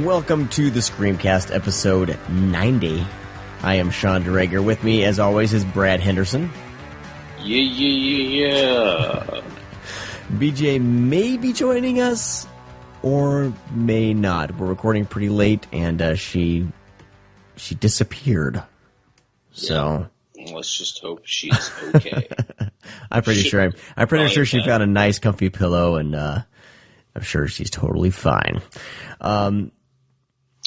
Welcome to the ScreamCast episode 90. I am Sean DeRager. With me, as always, is Brad Henderson. Yeah. BJ may be joining us, or may not. We're recording pretty late, and she disappeared. So let's just hope she's okay. I'm pretty sure she found a nice, comfy pillow, and I'm sure she's totally fine.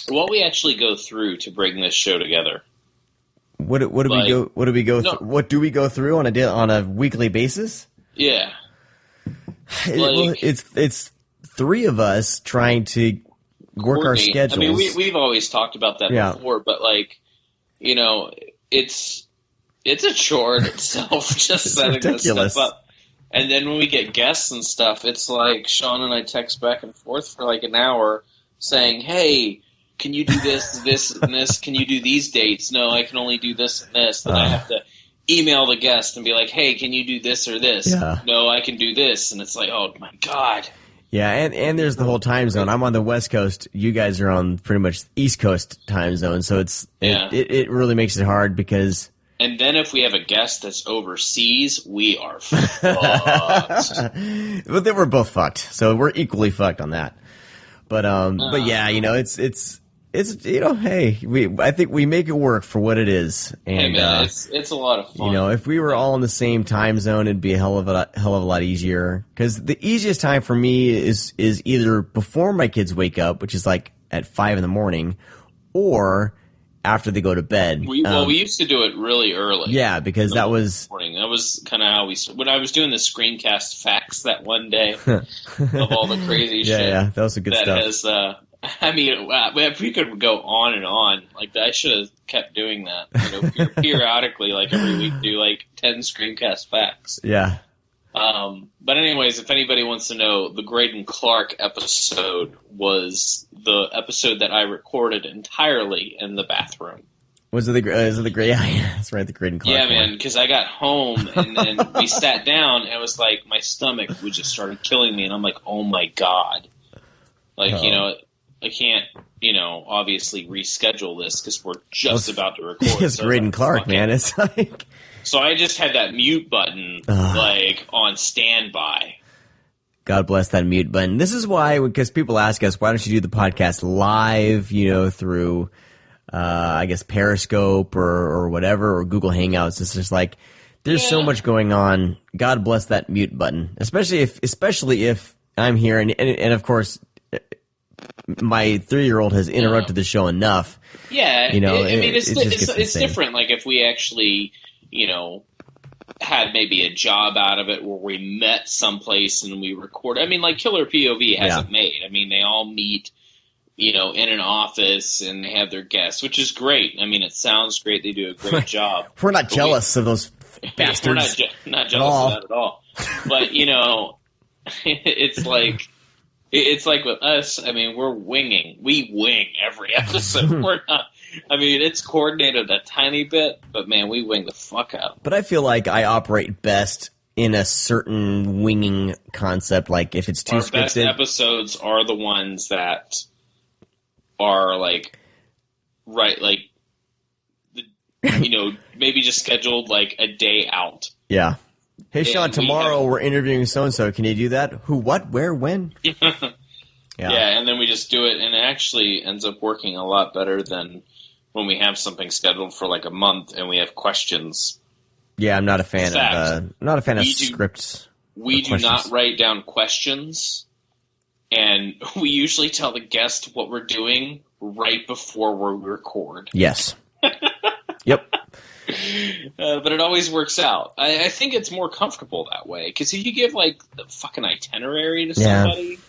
What we actually go through to bring this show together? What do we go through on a weekly basis? Yeah. It's three of us trying to work our schedules. I mean, we've always talked about that before, but it's a chore in itself just setting this stuff up. And then when we get guests and stuff, it's like Sean and I text back and forth for like an hour saying, "Hey, can you do this, this, and this? Can you do these dates? No, I can only do this and this." Then I have to email the guest and be like, "Hey, can you do this or this?" Yeah. No, I can do this. And it's like, oh my God. Yeah, and there's the whole time zone. I'm on the West Coast. You guys are on pretty much East Coast time zone. So it really makes it hard because... And then if we have a guest that's overseas, we are fucked. But then we're both fucked. So we're equally fucked on that. But yeah, it's hey, I think we make it work for what it is. And, hey man, it's a lot of fun. If we were all in the same time zone, it'd be a hell of a lot easier. Because the easiest time for me is either before my kids wake up, which is like at 5 a.m, or after they go to bed. We used to do it really early. Yeah, because that was morning. That was kind of how when I was doing the ScreamCast facts that one day of all the crazy shit. Yeah, that was a good stuff. Has, I mean, if we could go on and on, like I should have kept doing that. Periodically, like every week, do like 10 ScreamCast facts. Yeah. But anyways, if anybody wants to know, the Graydon Clark episode was the episode that I recorded entirely in the bathroom. Was it the Gray? Yeah, that's right, the Graydon Clark. Yeah, man, because I got home and then we sat down and it was like my stomach would just started killing me, and I'm like, oh my God, like I can't obviously reschedule this because we're just about to record. It's Graydon Clark, man. It's like. So I just had that mute button, on standby. God bless that mute button. This is why, because people ask us, why don't you do the podcast live, through, I guess, Periscope or whatever, or Google Hangouts. It's just like, there's so much going on. God bless that mute button. Especially if I'm here, and of course, my 3-year-old has interrupted the show enough. Yeah, it's different. Like if we actually... had maybe a job out of it where we met someplace and we record. I mean, like Killer POV hasn't made. I mean, they all meet, in an office and they have their guests, which is great. I mean, it sounds great. They do a great job. We're not jealous of those bastards. We're not jealous of that at all. But, it's like with us, I mean, we're winging. We wing every episode. We're not. I mean, it's coordinated a tiny bit, but man, we wing the fuck out. But I feel like I operate best in a certain winging concept. Like if it's too scripted. Our best episodes are the ones that are maybe just scheduled like a day out. Yeah. Hey, Sean, tomorrow we're interviewing so-and-so. Can you do that? Who, what, where, when? Yeah, and then we just do it, and it actually ends up working a lot better than when we have something scheduled for like a month and we have questions. Yeah, I'm not a fan of scripts. We do not write down questions, and we usually tell the guest what we're doing right before we record. Yes. Yep. But it always works out. I think it's more comfortable that way, because if you give like the fucking itinerary to somebody,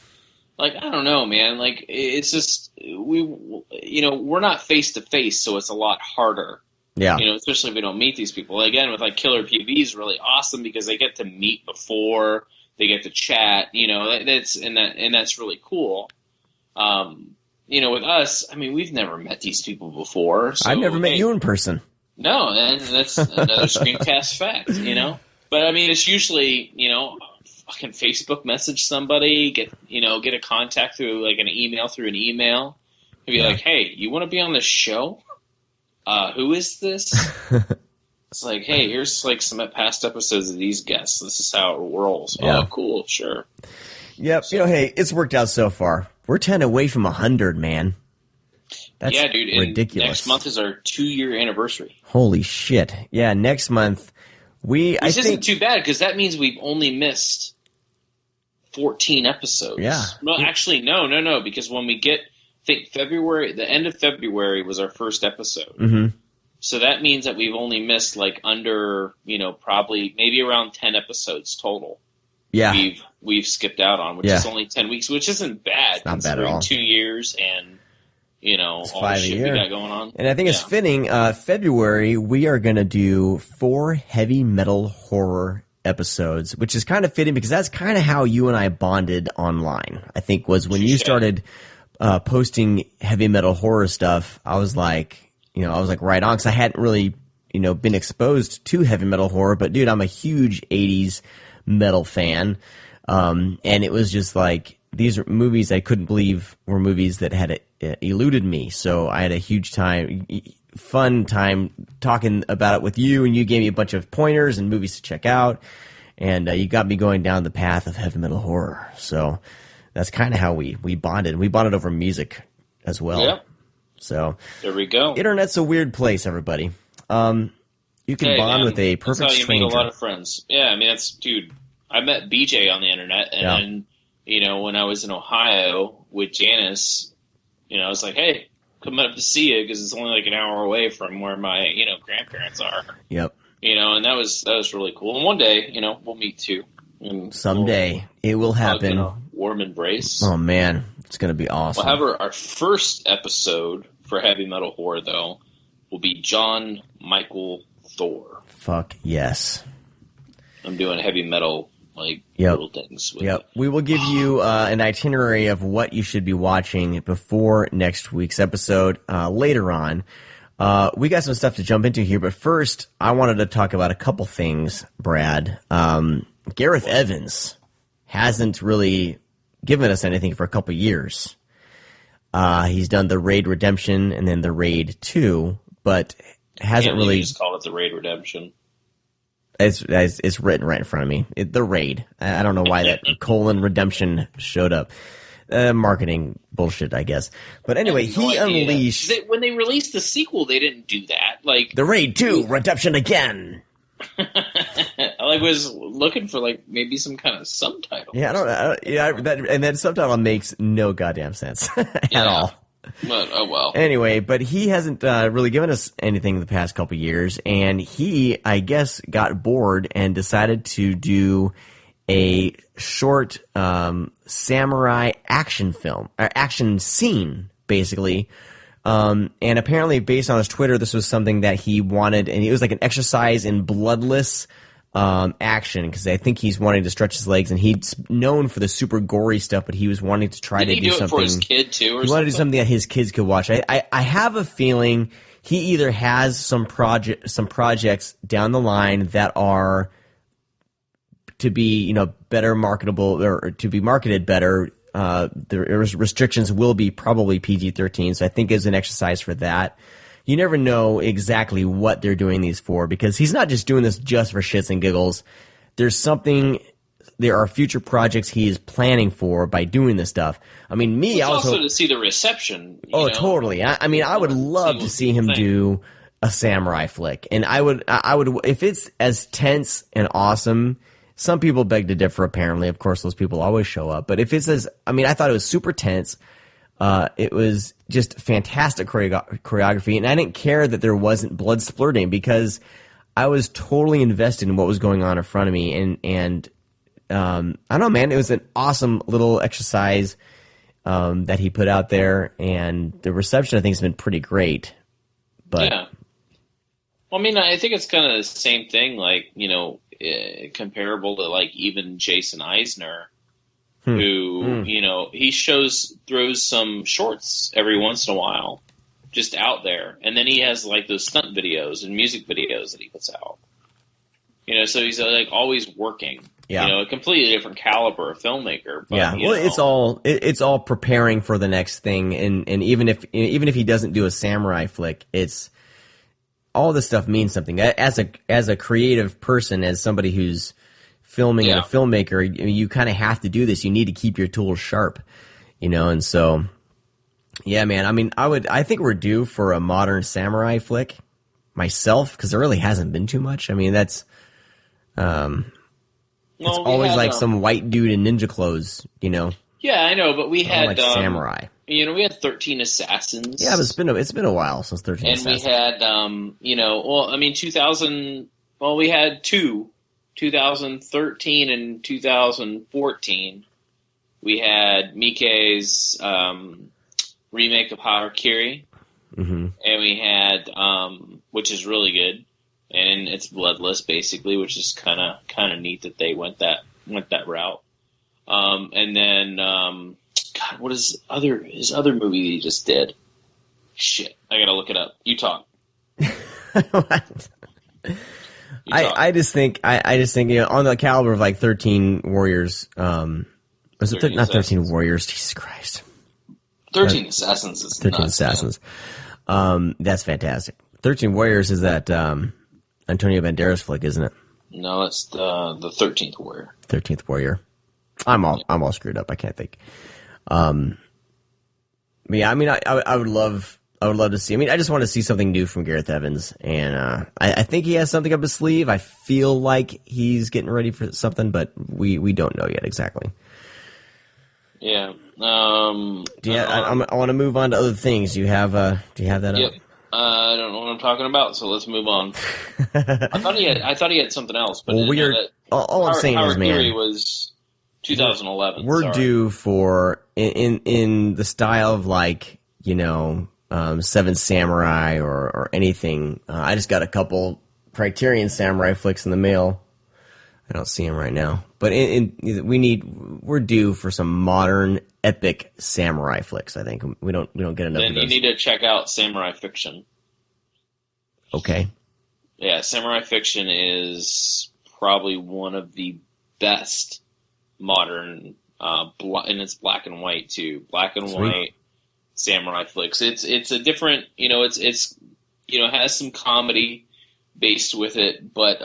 like I don't know, man. Like it's just we're not face to face, so it's a lot harder. Yeah. Especially if we don't meet these people. Again, with like Killer PV is really awesome because they get to meet before, they get to chat. That's really cool. With us, I mean, we've never met these people before. So, I've never met you in person. No, and that's another ScreamCast fact, But I mean, it's usually, fucking Facebook message somebody, get a contact through like an email, He'd be like, "Hey, you want to be on the show? Who is this?" It's like, "Hey, here's like some past episodes of these guests. This is how it rolls." Yeah. Oh, cool, sure. Yep. So, hey, it's worked out so far. We're 10 away from 100, man. That's dude. ridiculous. Next month is our 2-year anniversary. Holy shit! Yeah, next month Which isn't too bad because that means we've only missed 14 episodes. Yeah. Well, actually, no, because when we get, I think February, the end of February was our first episode. Mm-hmm. So that means that we've only missed like under, probably maybe around 10 episodes total. Yeah. We've skipped out on, which is only 10 weeks, which isn't bad. Not bad at all. 2 years and, it's all the shit we got going on. And I think it's fitting. February, we are going to do 4 heavy metal horror episodes, which is kind of fitting because that's kind of how you and I bonded online. I think was when you started posting heavy metal horror stuff. I was like, right on, because I hadn't really, been exposed to heavy metal horror. But dude, I'm a huge 80s metal fan, and it was just like these are movies I couldn't believe were movies that had eluded me. So I had a huge fun time talking about it with you, and you gave me a bunch of pointers and movies to check out, and you got me going down the path of heavy metal horror. So that's kind of how we bonded. We bonded over music as well. Yep. So there we go. Internet's a weird place, everybody. You can bond with a perfect that's how you stranger. Meet a lot of friends. Yeah, I mean, dude, I met BJ on the internet, and then, when I was in Ohio with Janice, I was like, hey, come up to see you because it's only like an hour away from where my, grandparents are. Yep. And that was really cool. And one day, we'll meet too. And someday it will happen. Warm embrace. Oh man, it's gonna be awesome. However, our first episode for heavy metal horror though will be John Michael Thor. Fuck yes. I'm doing heavy metal little things. We will give you an itinerary of what you should be watching before next week's episode later on. We got some stuff to jump into here, but first I wanted to talk about a couple things, Brad. Gareth Evans hasn't really given us anything for a couple years. He's done the Raid Redemption and then the Raid 2, but hasn't really just call it the Raid Redemption. It's written right in front of me. The Raid. I don't know why that Redemption showed up. Marketing bullshit, I guess. But anyway, he unleashed. When they released the sequel, they didn't do that. The Raid 2 Redemption again. I was looking for maybe some kind of subtitle. Yeah, that subtitle makes no goddamn sense at all. But, oh well. Anyway, but he hasn't really given us anything the past couple years, and he, I guess, got bored and decided to do a short samurai action film, action scene, basically. And apparently, based on his Twitter, this was something that he wanted, and it was like an exercise in bloodless action, because I think he's wanting to stretch his legs, and he's known for the super gory stuff, but he was wanting to try to do something. For his kid too, he wanted to do something that his kids could watch. I have a feeling he either has some projects down the line that are to be better marketable, or to be marketed better. The restrictions will be probably PG-13, so I think it's an exercise for that. You never know exactly what they're doing these for, because he's not just doing this just for shits and giggles. There are future projects he is planning for by doing this stuff. I mean, also to see the reception. Totally. I would love to see him do a samurai flick, and I would if it's as tense and awesome. Some people beg to differ, apparently. Of course, those people always show up. But if it says, I thought it was super tense. It was just fantastic choreography. And I didn't care that there wasn't blood splurting, because I was totally invested in what was going on in front of me. And I don't know, man, it was an awesome little exercise that he put out there. And the reception, I think, has been pretty great. But yeah. Well, I think it's kind of the same thing, comparable to even Jason Eisner, who he throws some shorts every once in a while, just out there, and then he has those stunt videos and music videos that he puts out. So he's always working. a completely different caliber of filmmaker. But, it's all preparing for the next thing, and even if he doesn't do a samurai flick, it's all this stuff means something. As a creative person, as somebody who's filming and a filmmaker, you kind of have to do this. You need to keep your tools sharp, and so, yeah, man. I mean, I think we're due for a modern samurai flick myself, because there really hasn't been too much. I mean, that's it's always like some white dude in ninja clothes, Yeah, I know, but we had like samurai. We had 13 Assassins. Yeah, but it's been a while since 13 Assassins. And we had 2000. Well, we had 2013 and 2014. We had Miike's remake of Harakiri, and we had which is really good, and it's bloodless basically, which is kind of neat that they went that route. And then God, what is his other movie that he just did? Shit, I gotta look it up. You talk. I just think on the caliber of like 13 Warriors, was it not 13 Warriors? Jesus Christ, 13 Assassins is 13 nuts, Assassins. That's fantastic. 13 Warriors is that Antonio Banderas flick, isn't it? No, it's the 13th Warrior. 13th Warrior. I'm all screwed up. I can't think. Yeah, I mean, I would love to see. I mean, I just want to see something new from Gareth Evans, and I think he has something up his sleeve. I feel like he's getting ready for something, but we don't know yet exactly. Yeah. I want to move on to other things. Do you have that? Yep. I don't know what I'm talking about, so let's move on. I thought he had something else, but all I'm saying is, man, Theory was 2011. We're due for in the style of like Seven Samurai or anything. I just got a couple Criterion Samurai flicks in the mail. I don't see them right now, but we're due for some modern epic samurai flicks. I think we don't get enough. Then of those. You need to check out Samurai Fiction. Okay. Yeah, Samurai Fiction is probably one of the best modern, and it's black and white too. Black and white samurai flicks. It's a different, it's has some comedy based with it, but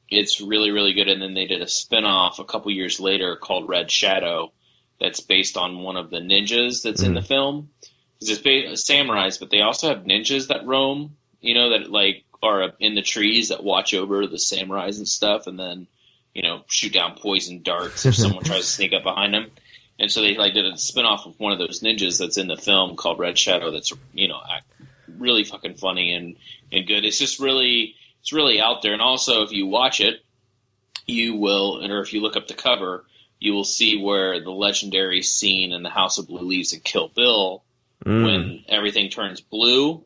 it's really, really good. And then they did a spin-off a couple years later called Red Shadow that's based on one of the ninjas that's in the film. It's samurais, but they also have ninjas that roam, that like are in the trees that watch over the samurais and stuff, and then, shoot down poison darts if someone tries to sneak up behind them. And so they did a spin-off of one of those ninjas that's in the film called Red Shadow that's, really fucking funny and good. It's just really... It's really out there, and also if you watch it, you will, or if you look up the cover, you will see where the legendary scene in the House of Blue Leaves in Kill Bill, when everything turns blue,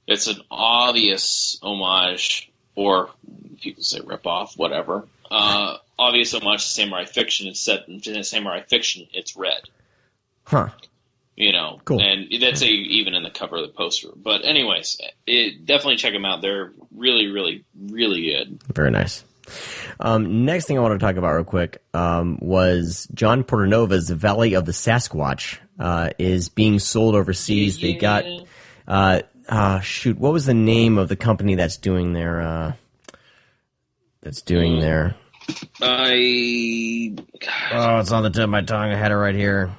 it's an obvious homage, or if you can say rip-off, whatever, obvious homage to Samurai Fiction. It's set in Samurai Fiction, it's red. Huh. Cool. And that's even in the cover of the poster. But anyways, definitely check them out. They're really, really, really good. Very nice. Next thing I want to talk about real quick was John Portanova's Valley of the Sasquatch is being sold overseas. Yeah. They got what was the name of the company that's doing their it's on the tip of my tongue. I had it right here.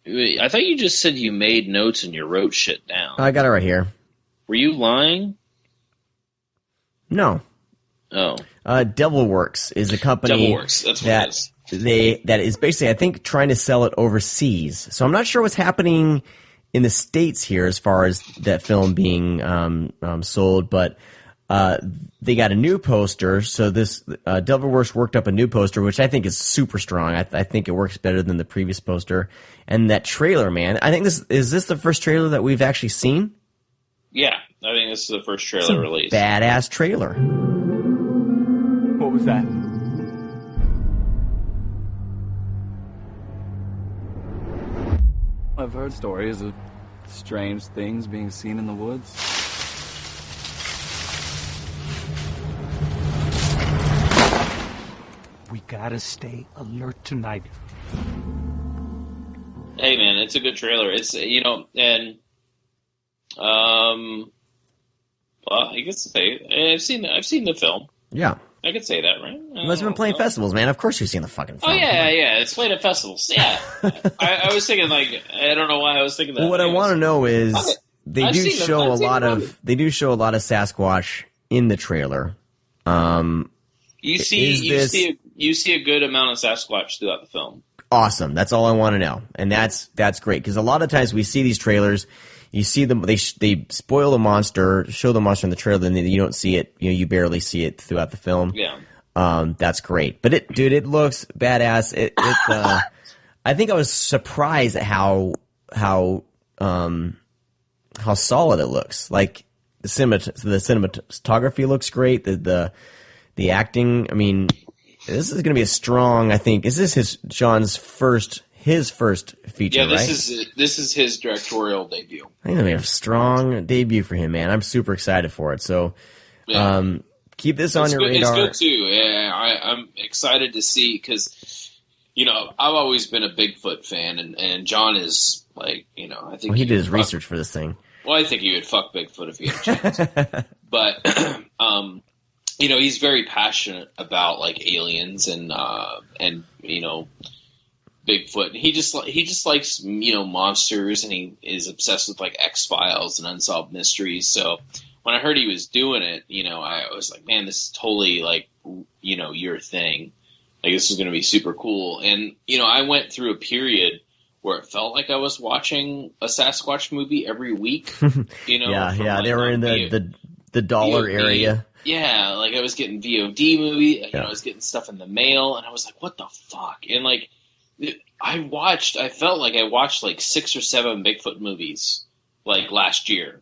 I thought you just said you made notes and you wrote shit down. I got it right here. Were you lying? No. Oh. Devilworks is a company that is basically, I think, trying to sell it overseas. So I'm not sure what's happening in the States here as far as that film being sold, but they got a new poster. So this Devilworks worked up a new poster, which I think is super strong. I think it works better than the previous poster. And that trailer, man, I think is this the first trailer that we've actually seen? Yeah, I think this is the first trailer release. Badass trailer. What was that? I've heard stories of strange things being seen in the woods. We gotta stay alert tonight. Hey man, it's a good trailer. It's and I guess say I've seen the film. Yeah, I could say that, right? It's been playing festivals, man. Of course you've seen the fucking film. Oh yeah, it's played at festivals. Yeah, I was thinking I don't know why I was thinking that. Well, what I want to know is they do show a lot of Sasquatch in the trailer. You see a good amount of Sasquatch throughout the film. Awesome. That's all I want to know, and that's great because a lot of times we see these trailers, you see them, they spoil the monster, show the monster in the trailer, and then you don't see it. You barely see it throughout the film. Yeah. That's great. But it looks badass. I think I was surprised at how solid it looks. Like the cinematography looks great. The acting. I mean, this is going to be a strong. I think is this John's first feature? Yeah, right? This is his directorial debut. I think it'll be a strong debut for him, man. I'm super excited for it. So. Yeah. Keep this on your radar. It's good too. Yeah, I'm excited to see because, I've always been a Bigfoot fan, and John is like, I think he did his research for this thing. Well, I think he would fuck Bigfoot if he had a chance. But, he's very passionate about like aliens and Bigfoot. He just likes monsters, and he is obsessed with like X-Files and unsolved mysteries. So. When I heard he was doing it, I was like, man, this is totally like, your thing. Like, this is going to be super cool. And, I went through a period where it felt like I was watching a Sasquatch movie every week. Yeah, they were in the dollar VOD area. Yeah, like I was getting VOD movie. I was getting stuff in the mail, and I was like, what the fuck? And like, I felt like I watched like 6 or 7 Bigfoot movies like last year.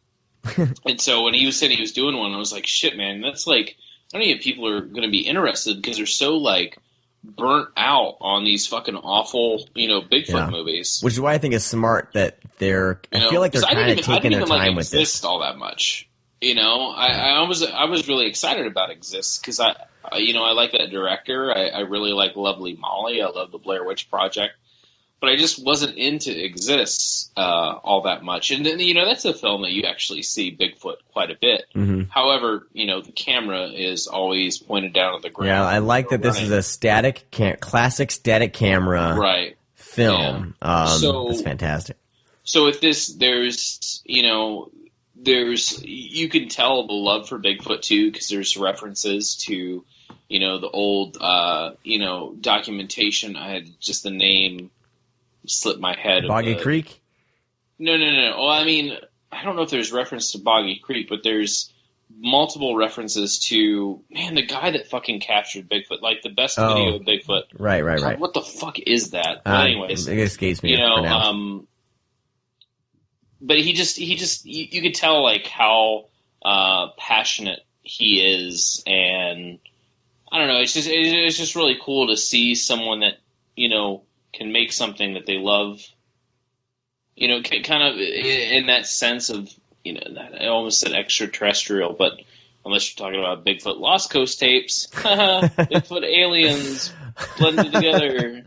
And so when he was saying he was doing one, I was like, shit, man, that's like, I don't know if people are going to be interested because they're so like burnt out on these fucking awful, Bigfoot movies. Which is why I think it's smart that I feel like they're kind of taking their time with this. All that much, I was really excited about Exist because I like that director. I really like Lovely Molly. I love the Blair Witch Project. But I just wasn't into Exists all that much. And then, that's a film that you actually see Bigfoot quite a bit. Mm-hmm. However, the camera is always pointed down at the ground. Yeah, I like that this is a classic static camera film. Yeah. That's fantastic. So with this, there's you can tell the love for Bigfoot too, because there's references to, the old, documentation. I had just the name slipped my head. Boggy Creek? No. Well, I mean, I don't know if there's reference to Boggy Creek, but there's multiple references to, man, the guy that fucking captured Bigfoot, like the best video of Bigfoot. Right. God, what the fuck is that? But anyways, it escapes me. For now. But he just you could tell like how passionate he is, and I don't know. It's just really cool to see someone that can make something that they love. Kind of in that sense of I almost said extraterrestrial, but unless you're talking about Bigfoot Lost Coast tapes, Bigfoot aliens blended together.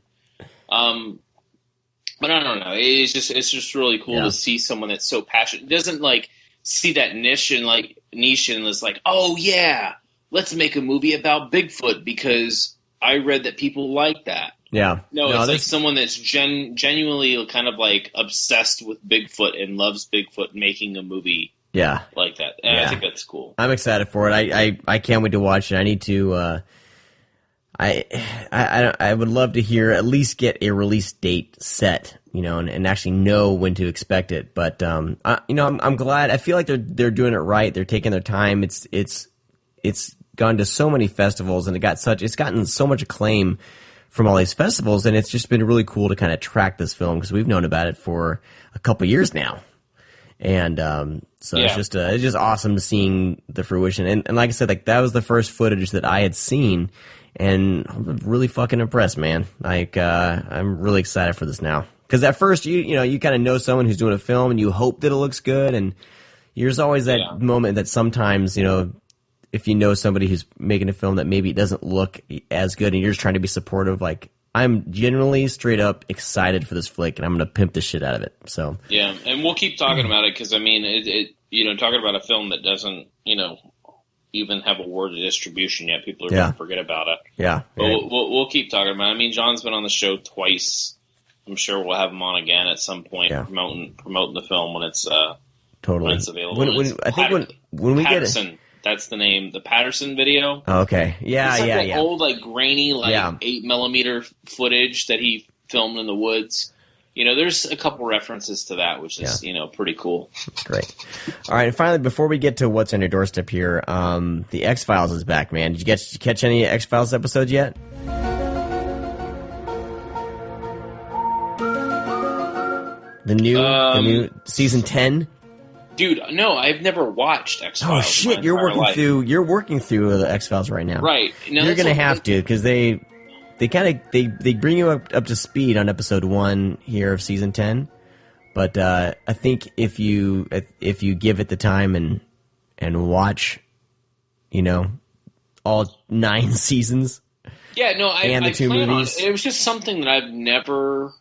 But I don't know. It's just really cool to see someone that's so passionate. Doesn't like see that niche and is like, oh yeah, let's make a movie about Bigfoot because I read that people like that. Yeah. No, it's like someone that's genuinely kind of like obsessed with Bigfoot and loves Bigfoot making a movie. Yeah. Like that. And I think that's cool. I'm excited for it. I can't wait to watch it. I need to. I would love to hear at least get a release date set, and actually know when to expect it. But I'm glad. I feel like they're doing it right. They're taking their time. It's gone to so many festivals, and it's gotten so much acclaim from all these festivals, and it's just been really cool to kind of track this film because we've known about it for a couple years now. And it's just awesome seeing the fruition. And like I said, like that was the first footage that I had seen. And I'm really fucking impressed, man. Like, I'm really excited for this now. Because at first, you kind of know someone who's doing a film, and you hope that it looks good. And there's always that moment that sometimes, if if you know somebody who's making a film that maybe doesn't look as good and you're just trying to be supportive, like, I'm generally straight up excited for this flick, and I'm going to pimp the shit out of it. So yeah, and we'll keep talking about it because, I mean, talking about a film that doesn't, even have a word of distribution yet, people are going to forget about it. Yeah. But we'll keep talking about it. I mean, John's been on the show twice. I'm sure we'll have him on again at some point, promoting the film when it's when it's available. When we get it, that's the name. The Patterson video. Okay. Yeah. It's like yeah. Old, like grainy, 8mm footage that he filmed in the woods. There's a couple references to that, which is pretty cool. Great. All right, and finally, before we get to what's on your doorstep here, the X-Files is back, man. Did you catch any X-Files episodes yet? The new season 10? Dude, no, I've never watched X-Files. Oh shit, you're working through the X-Files right now. Right. No, you're going to have to, because they bring you up to speed on episode 1 here of season 10. But I think if you give it the time and watch, all 9 seasons. Yeah, no, the 2 movies. It was just something that I've never,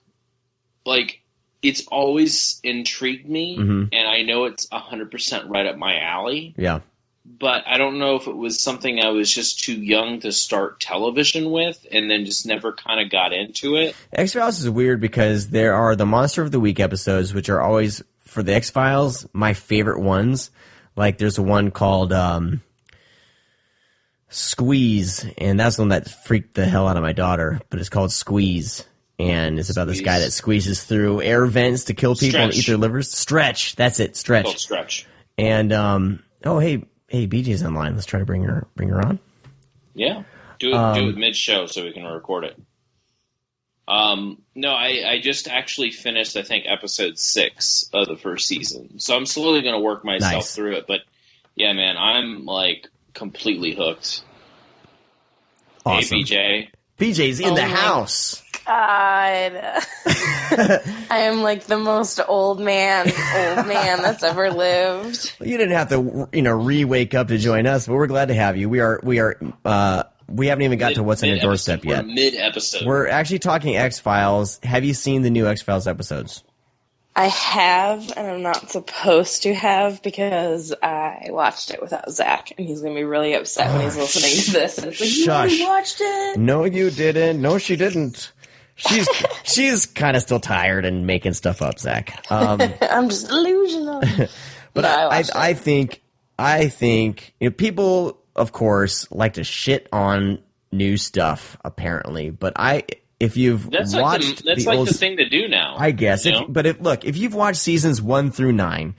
it's always intrigued me, and I know it's 100% right up my alley. Yeah. But I don't know if it was something I was just too young to start television with, and then just never kind of got into it. X-Files is weird because there are the Monster of the Week episodes, which are always, for the X-Files, my favorite ones. Like, there's a one called Squeeze, and that's the one that freaked the hell out of my daughter, but it's called Squeeze. And it's about this guy that squeezes through air vents to kill people and eat their livers. Stretch. That's it. Stretch. Called Stretch. And, hey, BJ's online. Let's try to bring her on. Yeah. Do it mid-show so we can record it. No, I just actually finished, I think, episode 6 of the first season. So I'm slowly going to work myself through it. But, yeah, man, I'm, completely hooked. Awesome. Hey, BJ. BJ's in the house. God. I am the most old man that's ever lived. Well, you didn't have to, re-wake up to join us, but we're glad to have you. We haven't even got to what's on your doorstep yet. We're mid-episode. We're actually talking X-Files. Have you seen the new X-Files episodes? I have, and I'm not supposed to have because I watched it without Zach, and he's going to be really upset when he's listening to this. And it's you already watched it? No, you didn't. No, she didn't. She's kind of still tired and making stuff up, Zach. I'm just delusional. But no, I think people, of course, like to shit on new stuff, apparently. But if you've watched the thing to do now, I guess. If you've watched seasons 1 through 9,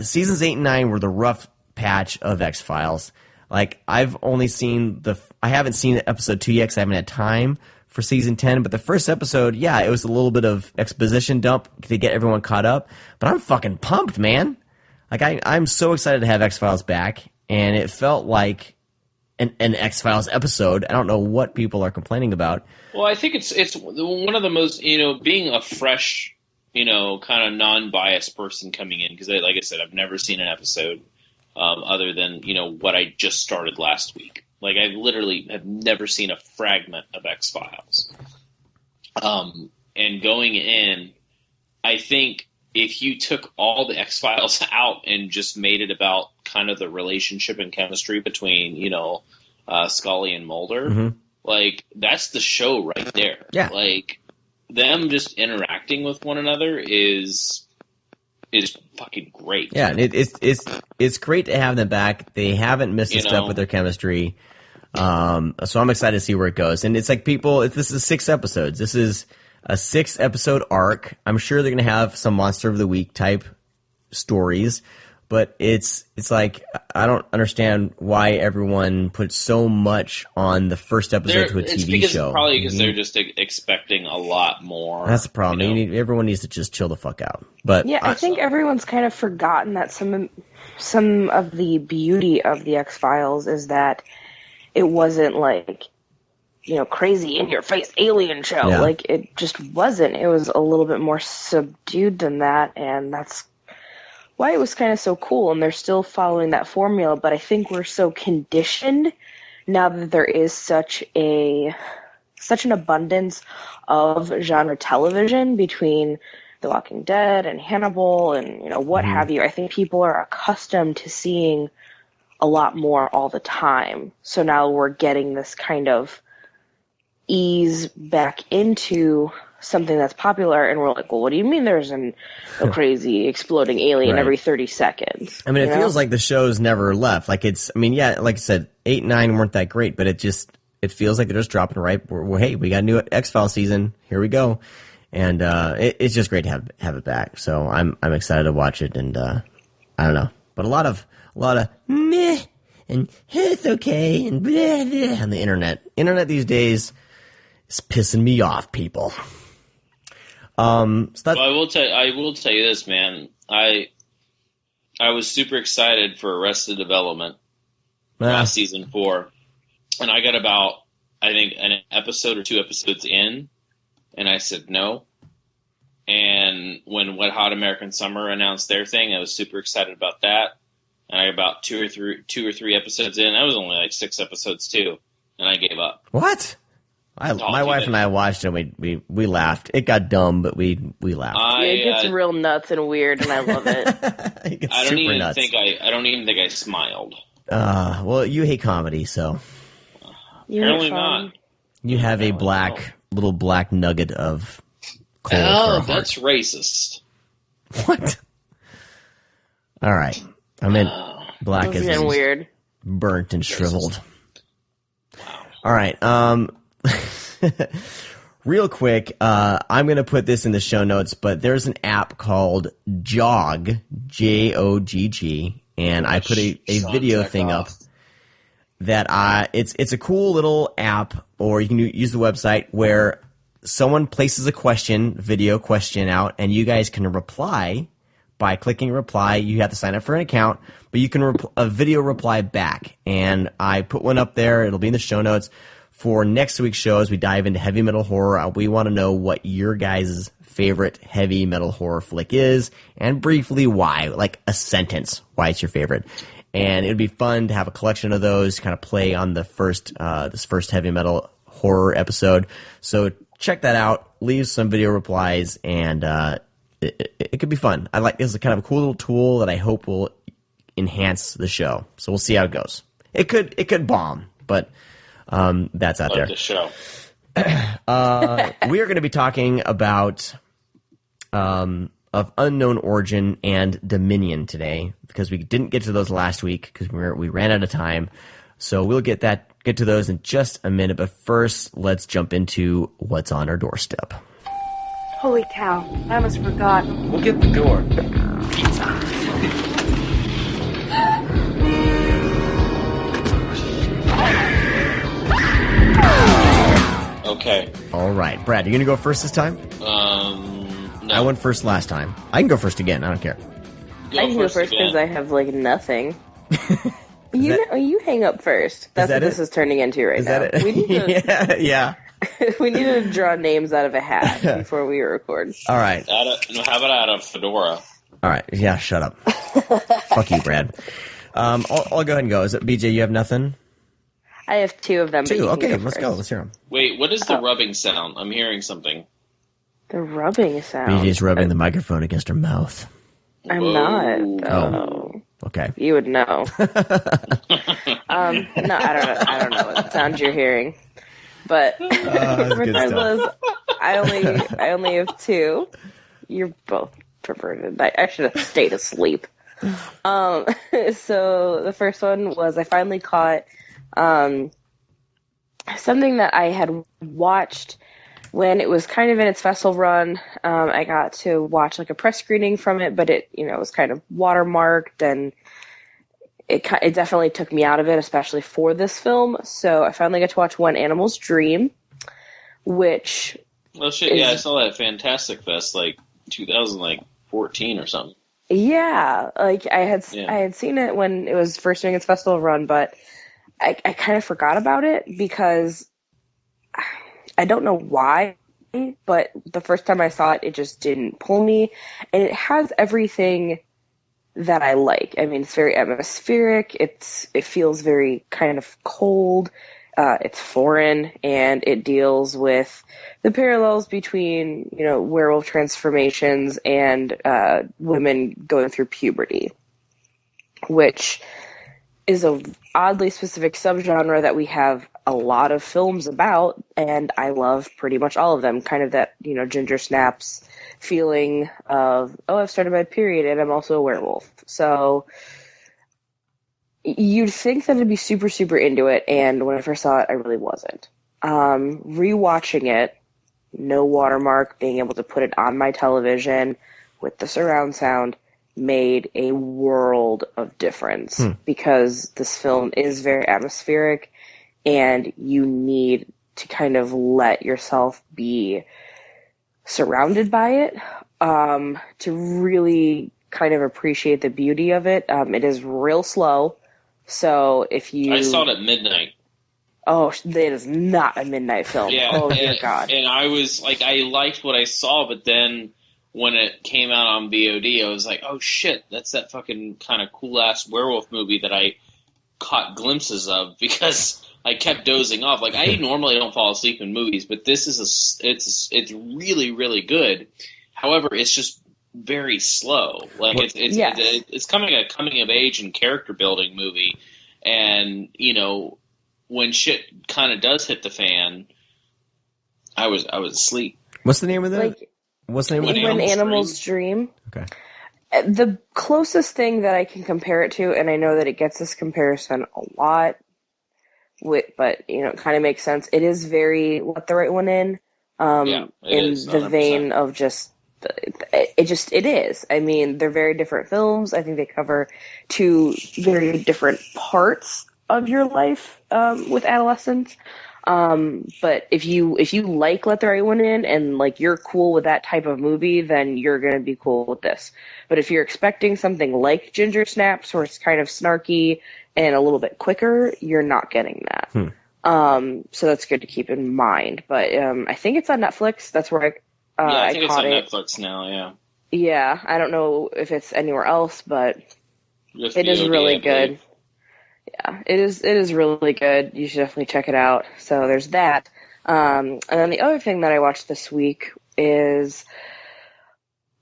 seasons 8 and 9 were the rough patch of X-Files. I've only seen I haven't seen episode 2 yet because I haven't had time for season 10, but the first episode, it was a little bit of exposition dump to get everyone caught up, but I'm fucking pumped, man. I'm so excited to have X-Files back, and it felt like an X-Files episode. I don't know what people are complaining about. Well, I think it's one of the most, being a fresh, kind of non-biased person coming in, because like I said, I've never seen an episode other than, what I just started last week. I literally have never seen a fragment of X-Files. And going in, I think if you took all the X-Files out and just made it about kind of the relationship and chemistry between, Scully and Mulder, that's the show right there. Yeah. Them just interacting with one another is fucking great. Yeah, and it's great to have them back. They haven't missed a step with their chemistry. So I'm excited to see where it goes. And it's this is 6 episodes. This is a 6-episode arc. I'm sure they're going to have some Monster of the Week type stories, but it's I don't understand why everyone puts so much on the first episode to a TV show. Probably because they're just expecting a lot more. That's the problem. Everyone needs to just chill the fuck out. But yeah, I think everyone's kind of forgotten that some of the beauty of the X-Files is that it wasn't crazy in your face alien show. Yeah. It just wasn't. It was a little bit more subdued than that, and that's why it was kind of so cool, and they're still following that formula, but I think we're so conditioned now that there is such an abundance of genre television between The Walking Dead and Hannibal and, what have you. I think people are accustomed to seeing a lot more all the time. So now we're getting this kind of ease back into something that's popular, and we're like, well, what do you mean there's a crazy exploding alien every 30 seconds? I mean, it feels like the show's never left. Like like I said, 8 and 9 weren't that great, but it feels like they're just dropping right. Hey, we got a new X-Files season. Here we go. And it's just great to have it back. So I'm excited to watch it, and I don't know. But a lot of meh and it's okay and blah, blah on the internet. Internet these days is pissing me off, people. Well, I will tell you this, man. I was super excited for Arrested Development season 4, and I got about, I think, an episode or 2 episodes in, and I said no. And when Wet Hot American Summer announced their thing, I was super excited about that. And I got about 2 or 3 episodes in. I was only like 6 episodes too, and I gave up. What? My wife and I watched it. And we laughed. It got dumb, but we laughed. It gets real nuts and weird, and I love it. I don't even think I smiled. Well, you hate comedy, so apparently not. You have a little black nugget of coal. Oh, that's racist. What? All right, I meant black as in weird, burnt and shriveled. Wow. All right. Real quick, I'm going to put this in the show notes, but there's an app called Jogg, Jogg, and I put a video thing up that it's a cool little app, or you can use the website where someone places a video question out, and you guys can reply by clicking reply. You have to sign up for an account, but you can a video reply back, and I put one up there. It'll be in the show notes. For next week's show, as we dive into heavy metal horror, we want to know what your guys' favorite heavy metal horror flick is, and briefly why, like a sentence, why it's your favorite. And it would be fun to have a collection of those, kind of play on the this first heavy metal horror episode. So check that out, leave some video replies, and it could be fun. I like this is kind of a cool little tool that I hope will enhance the show. So we'll see how it goes. It could bomb, but that's out there. The show. We are going to be talking about of Unknown Origin and Dominion today, because we didn't get to those last week because we ran out of time. So we'll get to those in just a minute. But first, let's jump into what's on our doorstep. Holy cow! I almost forgot. We'll get the door. Pizza. Okay. All right, Brad, you gonna go first this time? No. I went first last time. I can go first again. I don't care. I can go first because I have nothing. You hang up first. That's what this is turning into right now. Is that it? We need to, yeah. We need to draw names out of a hat before we record. All right. How about out of Fedora? All right. Yeah. Shut up. Fuck you, Brad. I'll go ahead and go. Is it BJ? You have nothing? I have 2 of them. 2. Okay. Let's go. Let's hear them. Wait. What is the rubbing sound? I'm hearing something. The rubbing sound. BJ's rubbing the microphone against her mouth. I'm not. Oh. Okay. You would know. No, I don't know what sound you're hearing. But regardless, I only have 2. You're both perverted. I should have stayed asleep. So the first one was I finally caught something that I had watched when it was kind of in its festival run. I got to watch a press screening from it, but it was kind of watermarked, and it definitely took me out of it, especially for this film. So I finally got to watch When Animals Dream, which... Well, shit, yeah, I saw that Fantastic Fest, 2014 or something. Yeah, I had seen it when it was first doing its festival run, but I kind of forgot about it because I don't know why, but the first time I saw it, it just didn't pull me. And it has everything that I like. I mean, it's very atmospheric. It feels very kind of cold. It's foreign, and it deals with the parallels between, werewolf transformations and women going through puberty, which is a oddly specific subgenre that we have a lot of films about, and I love pretty much all of them. Kind of that, Ginger Snaps feeling of, oh, I've started my period and I'm also a werewolf. So you'd think that I'd be super, super into it, and when I first saw it, I really wasn't. Rewatching it, no watermark, being able to put it on my television with the surround sound made a world of difference, because this film is very atmospheric, and you need to kind of let yourself be surrounded by it to really kind of appreciate the beauty of it. It is real slow, so if you... I saw it at midnight. Oh, it is not a midnight film. Yeah, oh, dear God. And I was like, I liked what I saw, but then when it came out on VOD, I was like, oh shit, that's that fucking kind of cool-ass werewolf movie that I caught glimpses of, because I kept dozing off. Like, I normally don't fall asleep in movies, but this is it's really, really good. However, it's just very slow. Like, it's coming of age and character building movie, and when shit kind of does hit the fan, I was asleep. What's the name of that? What's the name of it? When Animals Dream. Okay. The closest thing that I can compare it to, and I know that it gets this comparison a lot, but it kind of makes sense. It is very Let the Right One In. In the vein of just it is. I mean, they're very different films. I think they cover two very different parts of your life with adolescence. But if you like Let the Right One In and like you're cool with that type of movie, then you're gonna be cool with this. But if you're expecting something like Ginger Snaps, where it's kind of snarky and a little bit quicker, you're not getting that. So that's good to keep in mind. But I think it's on Netflix. That's where I think I it's on it. Netflix now. Yeah. Yeah, I don't know if it's anywhere else, but Just it is VOD, really I believe. good. Yeah, it is really good. You should definitely check it out. So there's that. And then the other thing that I watched this week is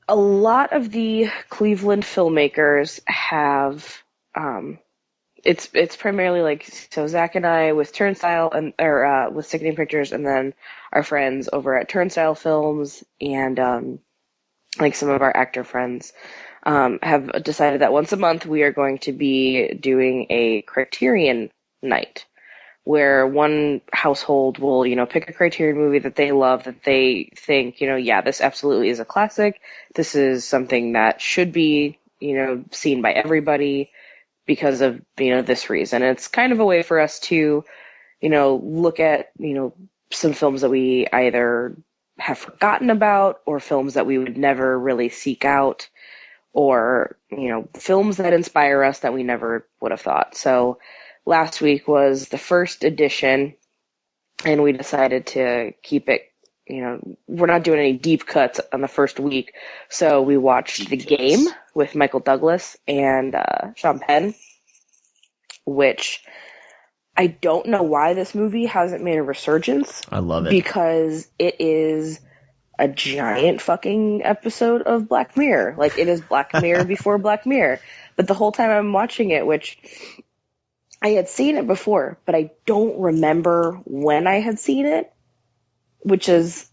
a lot of the Cleveland filmmakers have, it's primarily like, so Zach and I with Turnstile or with Sickening Pictures, and then our friends over at Turnstile Films and, like some of our actor friends, have decided that once a month we are going to be doing a Criterion night, where one household will, pick a Criterion movie that they love, that they think, yeah, this absolutely is a classic. This is something that should be, seen by everybody because of, this reason. And it's kind of a way for us to, look at, some films that we either have forgotten about, or films that we would never really seek out, or, films that inspire us that we never would have thought. So last week was the first edition, and we decided to keep it, we're not doing any deep cuts on the first week. So we watched The Game with Michael Douglas and Sean Penn, which I don't know why this movie hasn't made a resurgence. I love it. Because it is a giant fucking episode of Black Mirror. Like, it is Black Mirror before Black Mirror. But the whole time I'm watching it, which I had seen it before, but I don't remember when I had seen it, which is,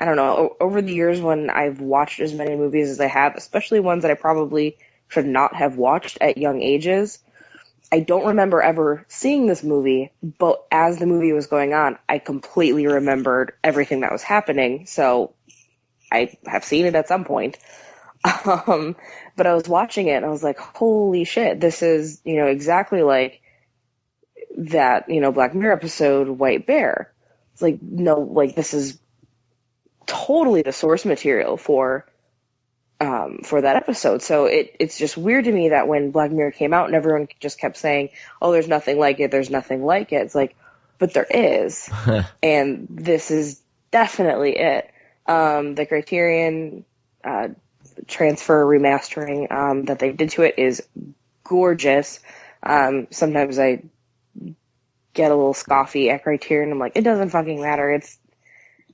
I don't know, over the years when I've watched as many movies as I have, especially ones that I probably should not have watched at young ages, I don't remember ever seeing this movie, but as the movie was going on, I completely remembered everything that was happening, so I have seen it at some point. But I was watching it, and I was like, holy shit, this is, exactly like that, Black Mirror episode, White Bear. It's like, no, like, this is totally the source material for that episode. So it's just weird to me that when Black Mirror came out and everyone just kept saying, oh, there's nothing like it, there's nothing like it. It's like, but there is. And this is definitely it. The Criterion transfer remastering that they did to it is gorgeous. Sometimes I get a little scoffy at Criterion. I'm like, it doesn't fucking matter. It's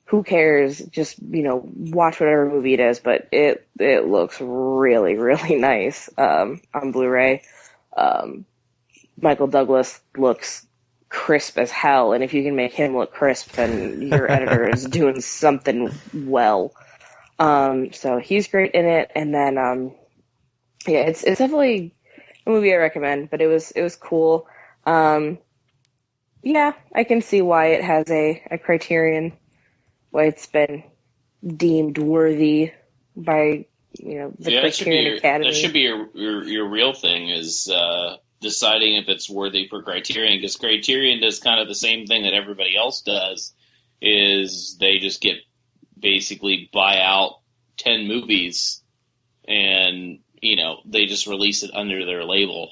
who cares? Just, watch whatever movie it is. But it looks really, really nice on Blu-ray. Michael Douglas looks crisp as hell, and if you can make him look crisp, then your editor is doing something well. So he's great in it, and then it's definitely a movie I recommend. But it was cool. Yeah, I can see why it has a Criterion, why it's been deemed worthy by the Criterion Academy. That should be your real thing, is deciding if it's worthy for Criterion, because Criterion does kind of the same thing that everybody else does, is they just basically buy out 10 movies and, they just release it under their label.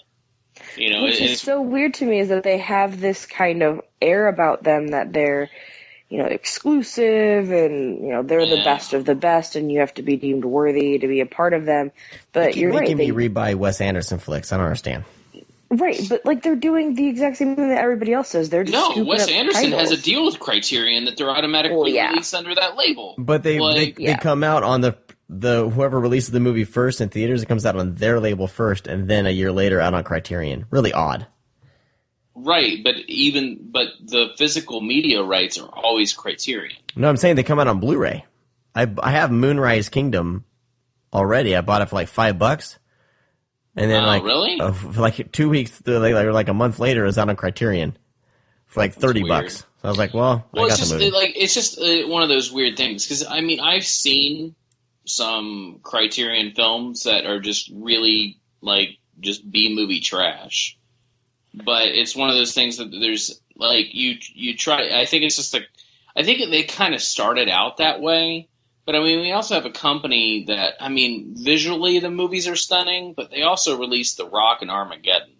Which is so weird to me, is that they have this kind of air about them that they're, exclusive and, they're the best of the best and you have to be deemed worthy to be a part of them. But you're right. Making me rebuy Wes Anderson flicks. I don't understand. Right, but they're doing the exact same thing that everybody else does. They're just Wes Anderson titles. has a deal with Criterion that they're automatically released under that label. But they come out on the whoever releases the movie first in theaters, it comes out on their label first, and then a year later out on Criterion. Really odd. Right, but the physical media rights are always Criterion. No, I'm saying they come out on Blu-ray. I have Moonrise Kingdom already. I bought it for like $5. And then, really? For like 2 weeks, like a month later, it was out on Criterion for like $30. So I was like, well, I got the movie. It's just one of those weird things. Because, I've seen some Criterion films that are just really, just B-movie trash. But it's one of those things that there's, you try... I think it's just I think they kind of started out that way. But, we also have a company that, visually the movies are stunning, but they also released The Rock and Armageddon.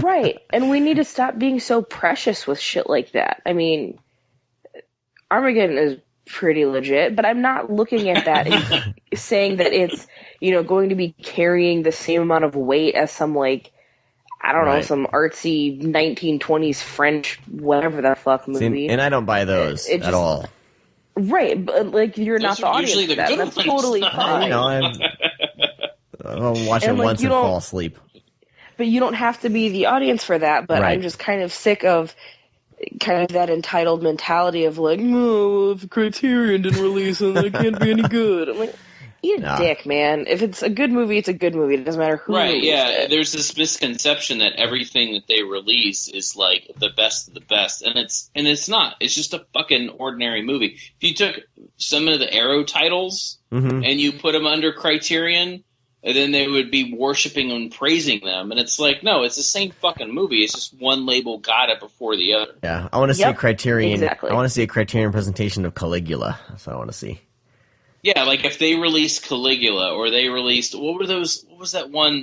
Right. And we need to stop being so precious with shit like that. Armageddon is pretty legit, but I'm not looking at that and saying that it's, going to be carrying the same amount of weight as some, some artsy 1920s French whatever the fuck movie. See, and I don't buy those at all. Right, but you're not the audience for that. That's totally fine. I'll watch it once and fall asleep. But you don't have to be the audience for that. But I'm just kind of sick of that entitled mentality of no, if Criterion didn't release it, it can't be any good. I'm like, eat a dick, man. If it's a good movie, it's a good movie. It doesn't matter who released it. There's this misconception that everything that they release is the best of the best, and it's not. It's just a fucking ordinary movie. If you took some of the Arrow titles and you put them under Criterion, then they would be worshiping and praising them, and it's no, it's the same fucking movie. It's just one label got it before the other. Yeah, I want to see a Criterion. Exactly. I want to see a Criterion presentation of Caligula. That's what I want to see. Yeah, if they released Caligula, or they released, what was that one,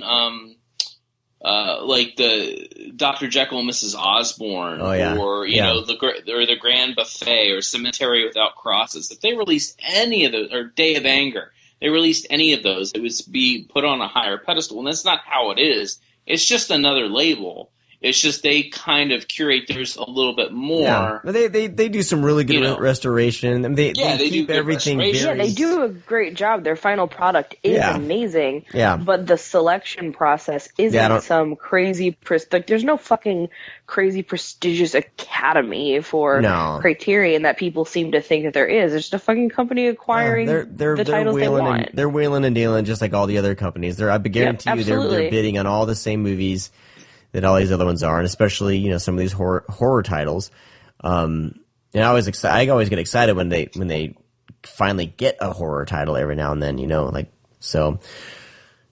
the Dr. Jekyll and Mrs. Osborne, or, the Grand Buffet, or Cemetery Without Crosses. If they released any of those, or Day of Anger, they released any of those, it would be put on a higher pedestal, and that's not how it is. It's just another label. It's just they kind of curate theirs a little bit more. Yeah. They do some really good restoration. They keep everything very... Yeah, they do a great job. Their final product is amazing. Yeah. But the selection process isn't some crazy... there's no fucking crazy prestigious academy for Criterion that people seem to think that there is. It's just a fucking company acquiring the titles they want. They're wheeling and dealing just like all the other companies. I guarantee you they're bidding on all the same movies that all these other ones are, and especially some of these horror titles. And I always get excited when they finally get a horror title every now and then. So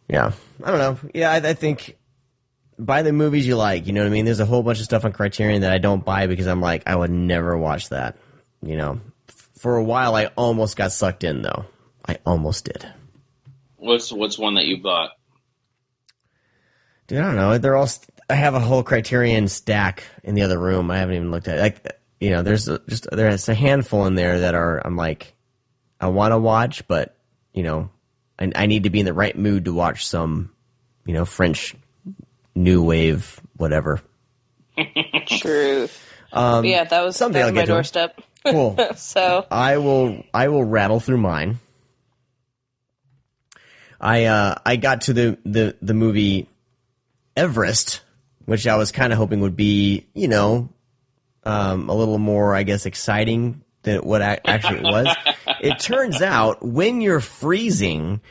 yeah, I don't know. Yeah, I think buy the movies you like. You know what I mean? There's a whole bunch of stuff on Criterion that I don't buy because I'm like, I would never watch that. For a while I almost got sucked in though. I almost did. What's one that you bought? Dude, I don't know. They're all. I have a whole Criterion stack in the other room. I haven't even looked at it. There's a handful in there that are. I'm like, I want to watch, but I need to be in the right mood to watch some, French new wave, whatever. Truth. Yeah, that was someday I'll my get to 'em. doorstep. Cool. So I will rattle through mine. I got to the movie Everest, which I was kind of hoping would be, a little more, I guess, exciting than what actually it was. It turns out when you're freezing,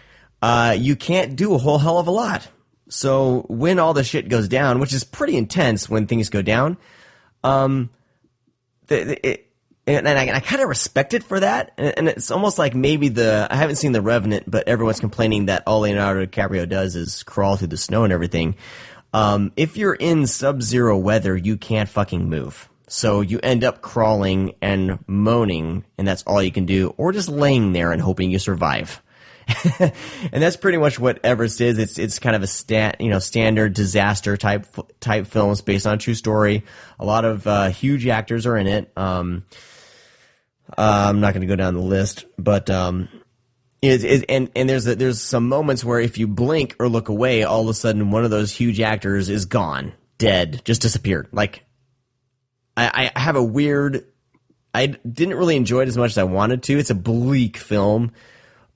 you can't do a whole hell of a lot. So when all the shit goes down, which is pretty intense when things go down, and I kind of respect it for that. And it's almost like maybe I haven't seen The Revenant, but everyone's complaining that all Leonardo DiCaprio does is crawl through the snow and everything. If you're in sub-zero weather, you can't fucking move. So you end up crawling and moaning, and that's all you can do, or just laying there and hoping you survive. And that's pretty much what Everest is. It's kind of a standard disaster type films based on a true story. A lot of huge actors are in it. I'm not going to go down the list, but there's some moments where if you blink or look away, all of a sudden one of those huge actors is gone, dead, just disappeared. Like I have a weird. I didn't really enjoy it as much as I wanted to. It's a bleak film.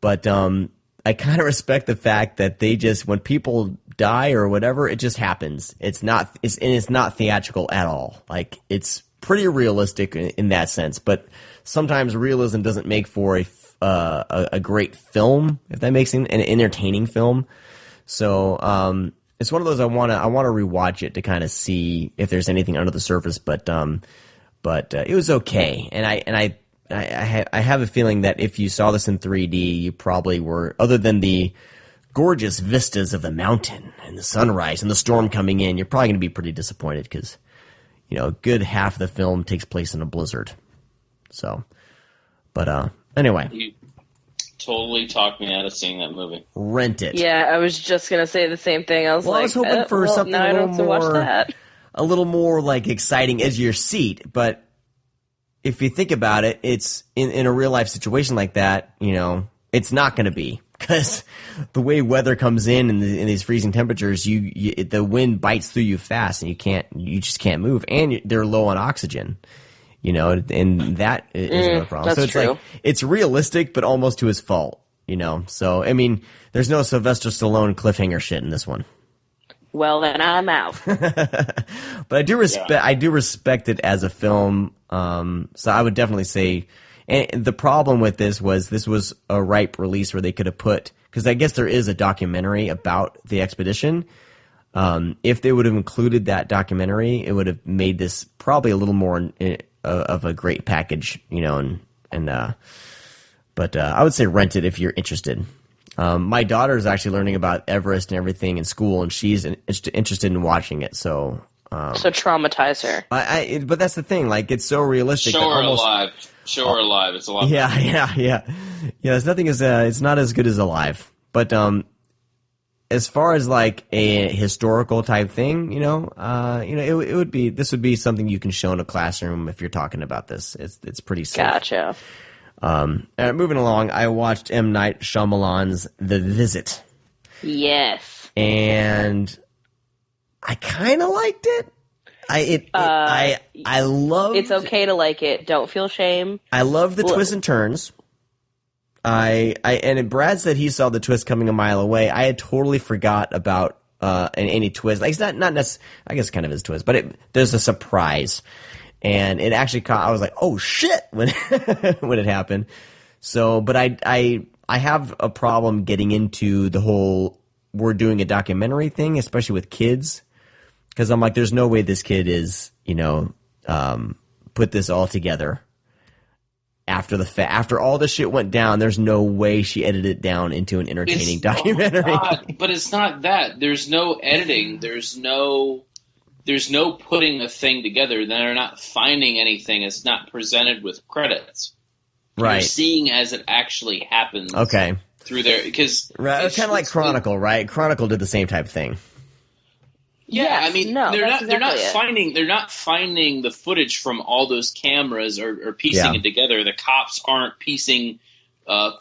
But I kind of respect the fact that they just, when people die or whatever, it just happens. It's not theatrical at all. Like, it's pretty realistic in that sense. But sometimes realism doesn't make for a great film, if that makes sense, an entertaining film. So it's one of those I want to rewatch it to kind of see if there's anything under the surface. But it was okay, and I have a feeling that if you saw this in 3D, you probably were, other than the gorgeous vistas of the mountain and the sunrise and the storm coming in, you're probably going to be pretty disappointed because, a good half of the film takes place in a blizzard. So, but anyway. You totally talked me out of seeing that movie. Rent it. yeah, I was just gonna say the same thing. I was hoping for something now I don't have to watch that. a little more like exciting edge of your seat, but if you think about it, it's in a real life situation like that, it's not going to be, because the way weather comes in these freezing temperatures, the wind bites through you fast, and you just can't move, and they're low on oxygen, and that is no problem. So it's true. like it's realistic, but almost to his fault, So I mean, there's no Sylvester Stallone cliffhanger shit in this one. Well, then I'm out. But I do respect it as a film. So I would definitely say, and the problem with this was a ripe release where they could have put, because I guess there is a documentary about the expedition. If they would have included that documentary, it would have made this probably a little more of a great package, but I would say rent it if you're interested. My daughter is actually learning about Everest and everything in school, and she's interested in watching it. So traumatize her. But that's the thing. Like, it's so realistic. Show her alive. It's a lot. Yeah. There's nothing it's not as good as Alive. But as far as like a historical type thing, this would be something you can show in a classroom if you're talking about this. It's pretty safe. Gotcha. Moving along, I watched M. Night Shyamalan's The Visit. Yes. And I kind of liked it. I love. It's okay to like it. Don't feel shame. I love the twists and turns. And Brad said he saw the twist coming a mile away. I had totally forgot about any twist. Like, it's not necessarily, I guess, kind of his twist, but there's a surprise. And it actually I was like, oh shit, when when it happened. So, but I have a problem getting into the whole we're doing a documentary thing, especially with kids, because I'm like, there's no way this kid is, put this all together after the after all this shit went down. There's no way she edited it down into an entertaining documentary. Oh God, but it's not that. There's no editing. There's no putting a thing together. They're not finding anything. It's not presented with credits. Right. You're seeing as it actually happens. Okay. Through there, because right, kind of like Chronicle, right? Chronicle did the same type of thing. Yeah, I mean, they're not exactly finding the footage from all those cameras or piecing it together. The cops aren't piecing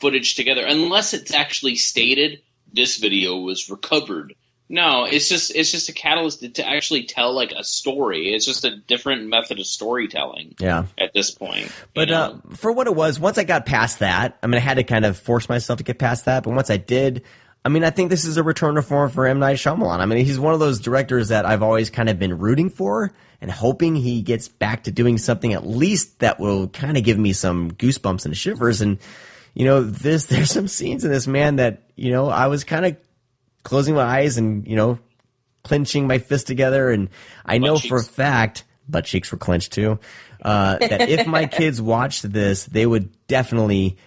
footage together, unless it's actually stated this video was recovered. No, it's just a catalyst to actually tell like a story. It's just a different method of storytelling. Yeah. At this point, but for what it was, once I got past that, I mean, I had to kind of force myself to get past that. But once I did, I mean, I think this is a return to form for M. Night Shyamalan. I mean, he's one of those directors that I've always kind of been rooting for and hoping he gets back to doing something at least that will kind of give me some goosebumps and shivers. And you know, there's some scenes in this, man, that, you know, I was kind of closing my eyes and, you know, clenching my fist together. And I know for a fact, butt cheeks were clenched too, that if my kids watched this, they would definitely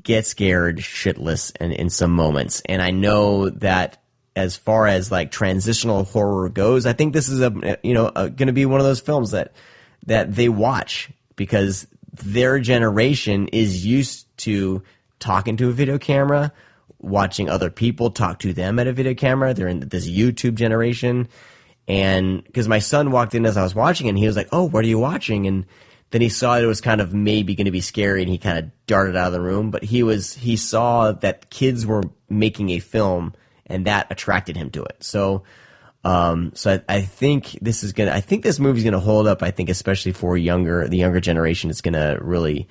get scared shitless in some moments. And I know that as far as like transitional horror goes, I think this is going to be one of those films that they watch because their generation is used to talking to a video camera, watching other people talk to them at a video camera. They're in this YouTube generation. And because my son walked in as I was watching and he was like, "Oh, what are you watching?" And then he saw it was kind of maybe going to be scary and he kind of darted out of the room. But he saw that kids were making a film and that attracted him to it. So I think this movie's going to hold up. I think especially for the younger generation, it's going to really,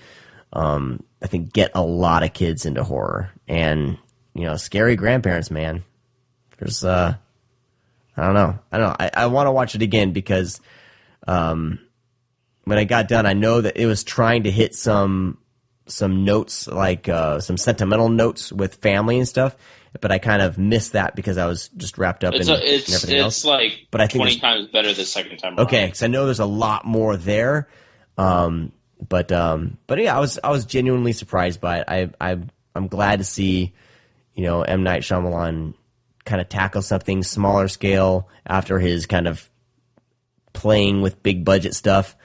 I think, get a lot of kids into horror. And, you know, scary grandparents, man. There's, I don't know. I want to watch it again because, when I got done, I know that it was trying to hit some notes, like, some sentimental notes with family and stuff. But I kind of missed that because I was just wrapped up in everything else. It's like but I think 20 times better the second time around. Okay, because I know there's a lot more there. But yeah, I was genuinely surprised by it. I'm glad to see, you know, M. Night Shyamalan kind of tackle something smaller scale after his kind of playing with big budget stuff.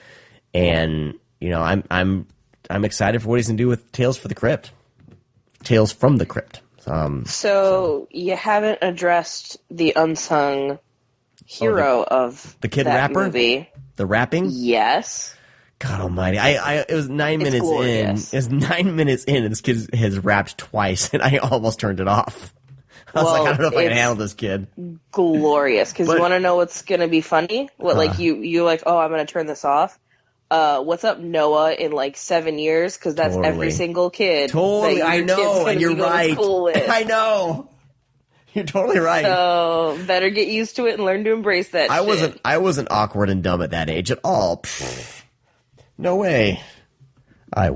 And, you know, I'm excited for what he's gonna do with Tales from the Crypt. So you haven't addressed the unsung hero of the kid that rapper movie. The rapping? Yes. God almighty. It was 9 minutes glorious. in. It was 9 minutes in and this kid has rapped twice and I almost turned it off. I was like, I don't know if I can handle this kid. Glorious. Because you want to know what's going to be funny? What, like, you're like, oh, I'm going to turn this off. What's up, Noah, in like 7 years? Because that's every single kid. Totally, that I know, and you're right. I know. You're totally right. So better get used to it and learn to embrace that shit. I wasn't awkward and dumb at that age at all. Pfft. No way. I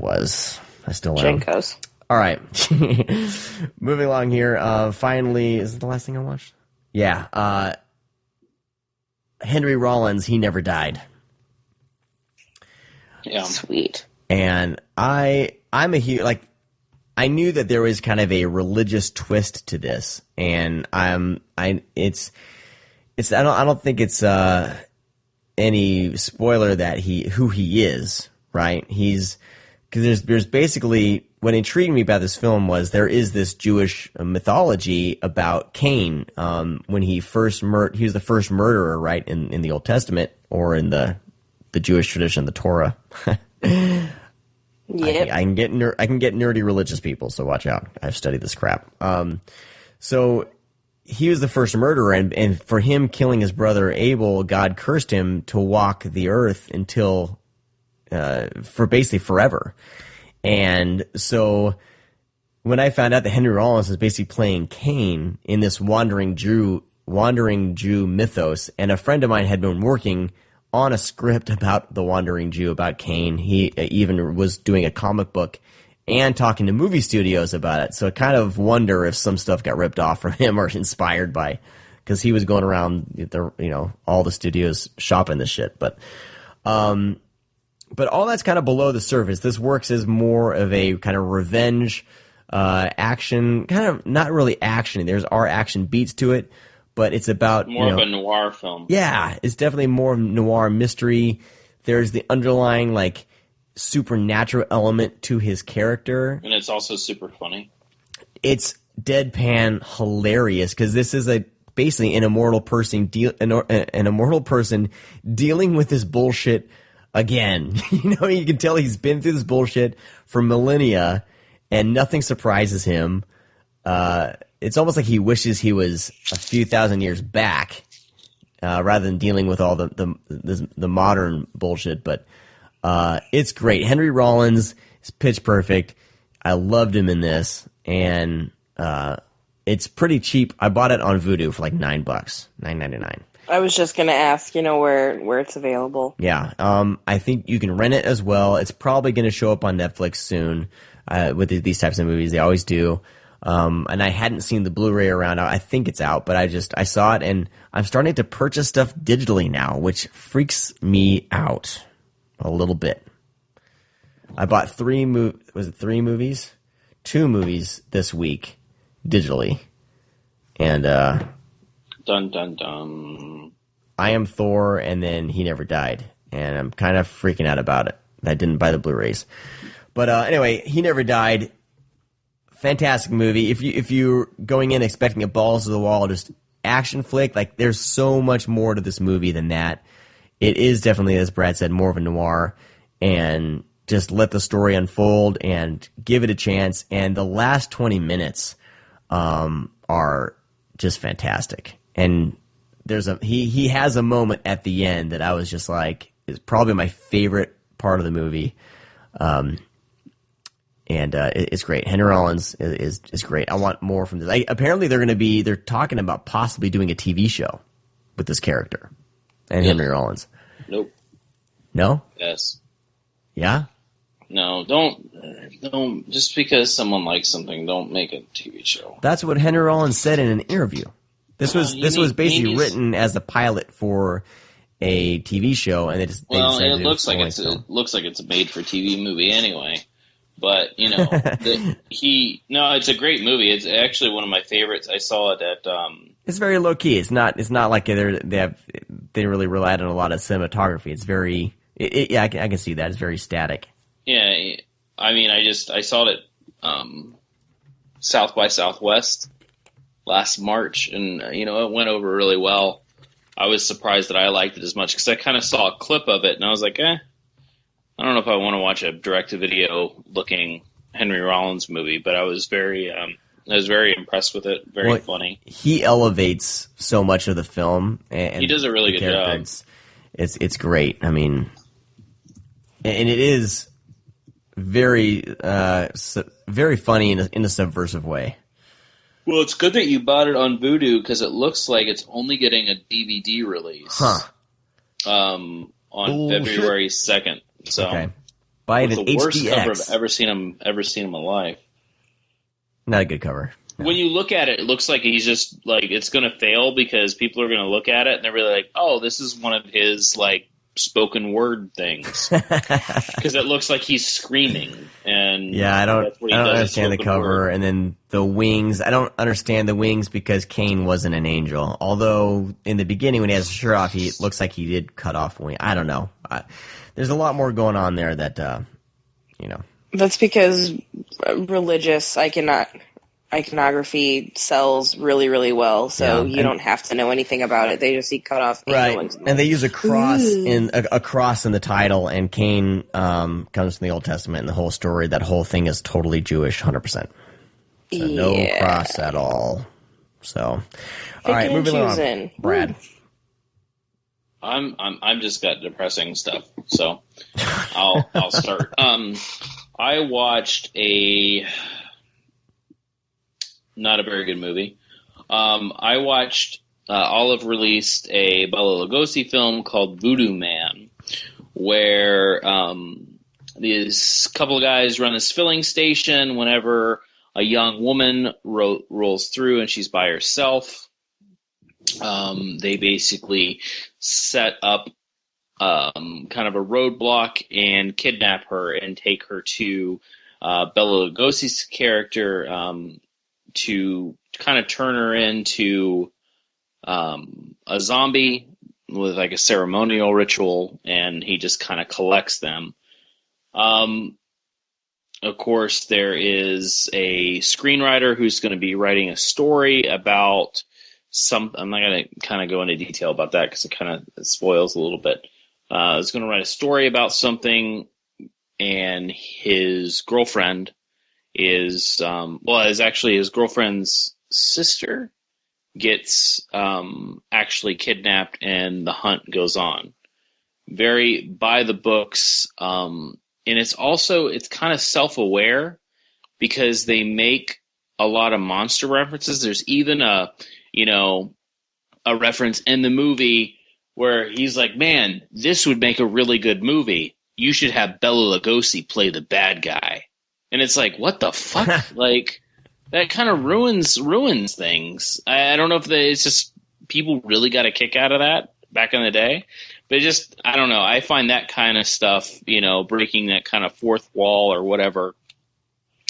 still am. Jenkos. All right. Moving along here. Finally, is it the last thing I watched? Yeah. Henry Rollins, He Never Died. Yeah. Sweet. And I'm a huge, like, I knew that there was kind of a religious twist to this, and I don't think it's any spoiler that who he is, right? Because there's basically, what intrigued me about this film was there is this Jewish mythology about Cain, when he was the first murderer, right, in the Old Testament, or in the Jewish tradition, the Torah. Yep. I can get nerdy religious people, so watch out. I've studied this crap. So he was the first murderer, and for him killing his brother Abel, God cursed him to walk the earth until for basically forever. And so when I found out that Henry Rollins was basically playing Cain in this wandering Jew mythos, and a friend of mine had been working on a script about the Wandering Jew, about Cain. He even was doing a comic book and talking to movie studios about it. So I kind of wonder if some stuff got ripped off from him or inspired by, because he was going around all the studios shopping this shit. But all that's kind of below the surface. This works as more of a kind of revenge action, kind of not really action. There's action beats to it. But it's about more of a noir film. Yeah, it's definitely more of noir mystery. There's the underlying like supernatural element to his character, and it's also super funny. It's deadpan hilarious because this is basically an immortal person dealing with this bullshit again. You can tell he's been through this bullshit for millennia, and nothing surprises him. It's almost like he wishes he was a few thousand years back, rather than dealing with all the modern bullshit. But it's great. Henry Rollins is pitch perfect. I loved him in this, and it's pretty cheap. I bought it on Vudu for like $9, $9.99. I was just gonna ask, where it's available. Yeah, I think you can rent it as well. It's probably going to show up on Netflix soon. With these types of movies, they always do. And I hadn't seen the Blu-ray around. I think it's out, but I saw it, and I'm starting to purchase stuff digitally now, which freaks me out a little bit. I bought 3 movies? 2 movies this week digitally, and dun dun dun. I Am Thor, and then He Never Died, and I'm kind of freaking out about it. I didn't buy the Blu-rays, but anyway, He Never Died. Fantastic movie. If you're going in expecting a balls to the wall, just action flick, like there's so much more to this movie than that. It is definitely, as Brad said, more of a noir, and just let the story unfold and give it a chance. And the last 20 minutes are just fantastic. And he has a moment at the end that I was just like, is probably my favorite part of the movie. And it's great. Henry Rollins is great. I want more from this. Apparently they're talking about possibly doing a TV show with this character and Henry Rollins. Nope. No? Yes. Yeah? No, don't, just because someone likes something, don't make a TV show. That's what Henry Rollins said in an interview. This was basically written as a pilot for a TV show, and it looks like it's a made for TV movie anyway. But it's a great movie. It's actually one of my favorites. I saw it at. It's very low key. It's not like they really relied on a lot of cinematography. It's very. I can see that. It's very static. Yeah, I mean, I saw it at South by Southwest last March, and it went over really well. I was surprised that I liked it as much because I kind of saw a clip of it, and I was like, I don't know if I want to watch a direct-to-video looking Henry Rollins movie, but I was very impressed with it. Very funny. He elevates so much of the film, and he does a really good job. It's great. I mean, and it is very very funny in a subversive way. Well, it's good that you bought it on Vudu because it looks like it's only getting a DVD release. On February 2nd. So, okay. Buy it in HDX. The worst cover I've ever seen him alive. Not a good cover. No. When you look at it, it looks like he's just like it's going to fail because people are going to look at it and they're really like, "Oh, this is one of his like spoken word things," because it looks like he's screaming. And I don't understand the cover. Word. And then the wings. I don't understand the wings because Kane wasn't an angel. Although in the beginning, when he has his shirt off, he looks like he did cut off a wing. I don't know. There's a lot more going on there that That's because religious iconography sells really, really well, so you don't have to know anything about it. They just see cut off right, and they use a cross in the title. And Cain comes from the Old Testament, and the whole story, that whole thing is totally Jewish, 100%. So no cross at all. So, all right, moving on, Brad. I'm just got depressing stuff, so I'll start. I watched not a very good movie. I watched Olive released a Bela Lugosi film called Voodoo Man, where these couple of guys run this filling station. Whenever a young woman rolls through and she's by herself, they basically set up kind of a roadblock and kidnap her and take her to Bela Lugosi's character to kind of turn her into a zombie with like a ceremonial ritual, and he just kind of collects them. Of course, there is a screenwriter who's going to be writing a story about I'm not going to kind of go into detail about that because it spoils a little bit. He's going to write a story about something, and his girlfriend is actually his girlfriend's sister gets actually kidnapped, and the hunt goes on. Very by the books, and it's kind of self-aware because they make a lot of monster references. There's even a reference in the movie where he's like, man, this would make a really good movie. You should have Bela Lugosi play the bad guy. And it's like, what the fuck? Like, that kind of ruins things. I don't know if it's just people really got a kick out of that back in the day. But I don't know. I find that kind of stuff, breaking that kind of fourth wall or whatever.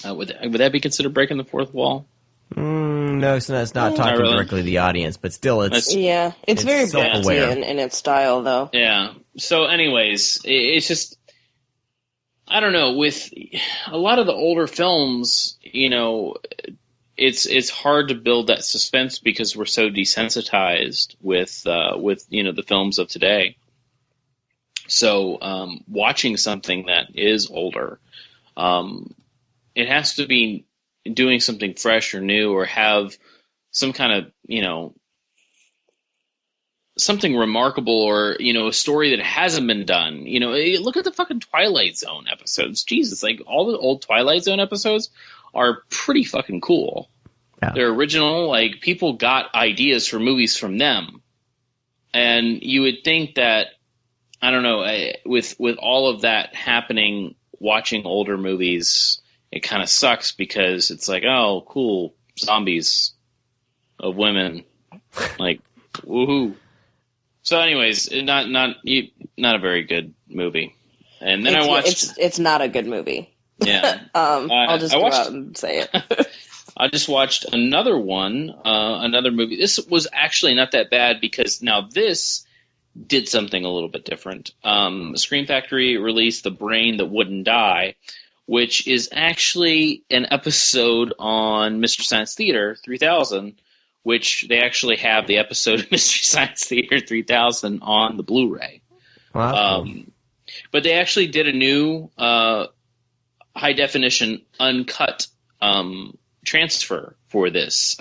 Would that be considered breaking the fourth wall? No, so it's not talking directly to the audience, but still it's very Brechtian in its style, though. Yeah. So anyways, it's just, I don't know, with a lot of the older films, it's hard to build that suspense because we're so desensitized with the films of today. So watching something that is older, it has to be doing something fresh or new, or have some kind of, something remarkable, or, a story that hasn't been done. Look at the fucking Twilight Zone episodes. Jesus, like, all the old Twilight Zone episodes are pretty fucking cool. Yeah. They're original. Like, people got ideas for movies from them. And you would think that, I don't know, with all of that happening, watching older movies, it kind of sucks because it's like, oh, cool, zombies of women, like, woohoo. So, anyways, not a very good movie. And then I watched. It's not a good movie. Yeah. I'll just go out and say it. I just watched another one, another movie. This was actually not that bad because now this did something a little bit different. Scream Factory released The Brain That Wouldn't Die, which is actually an episode on Mystery Science Theater 3000, which they actually have the episode of Mystery Science Theater 3000 on the Blu-ray. Wow. But they actually did a new high-definition uncut transfer for this.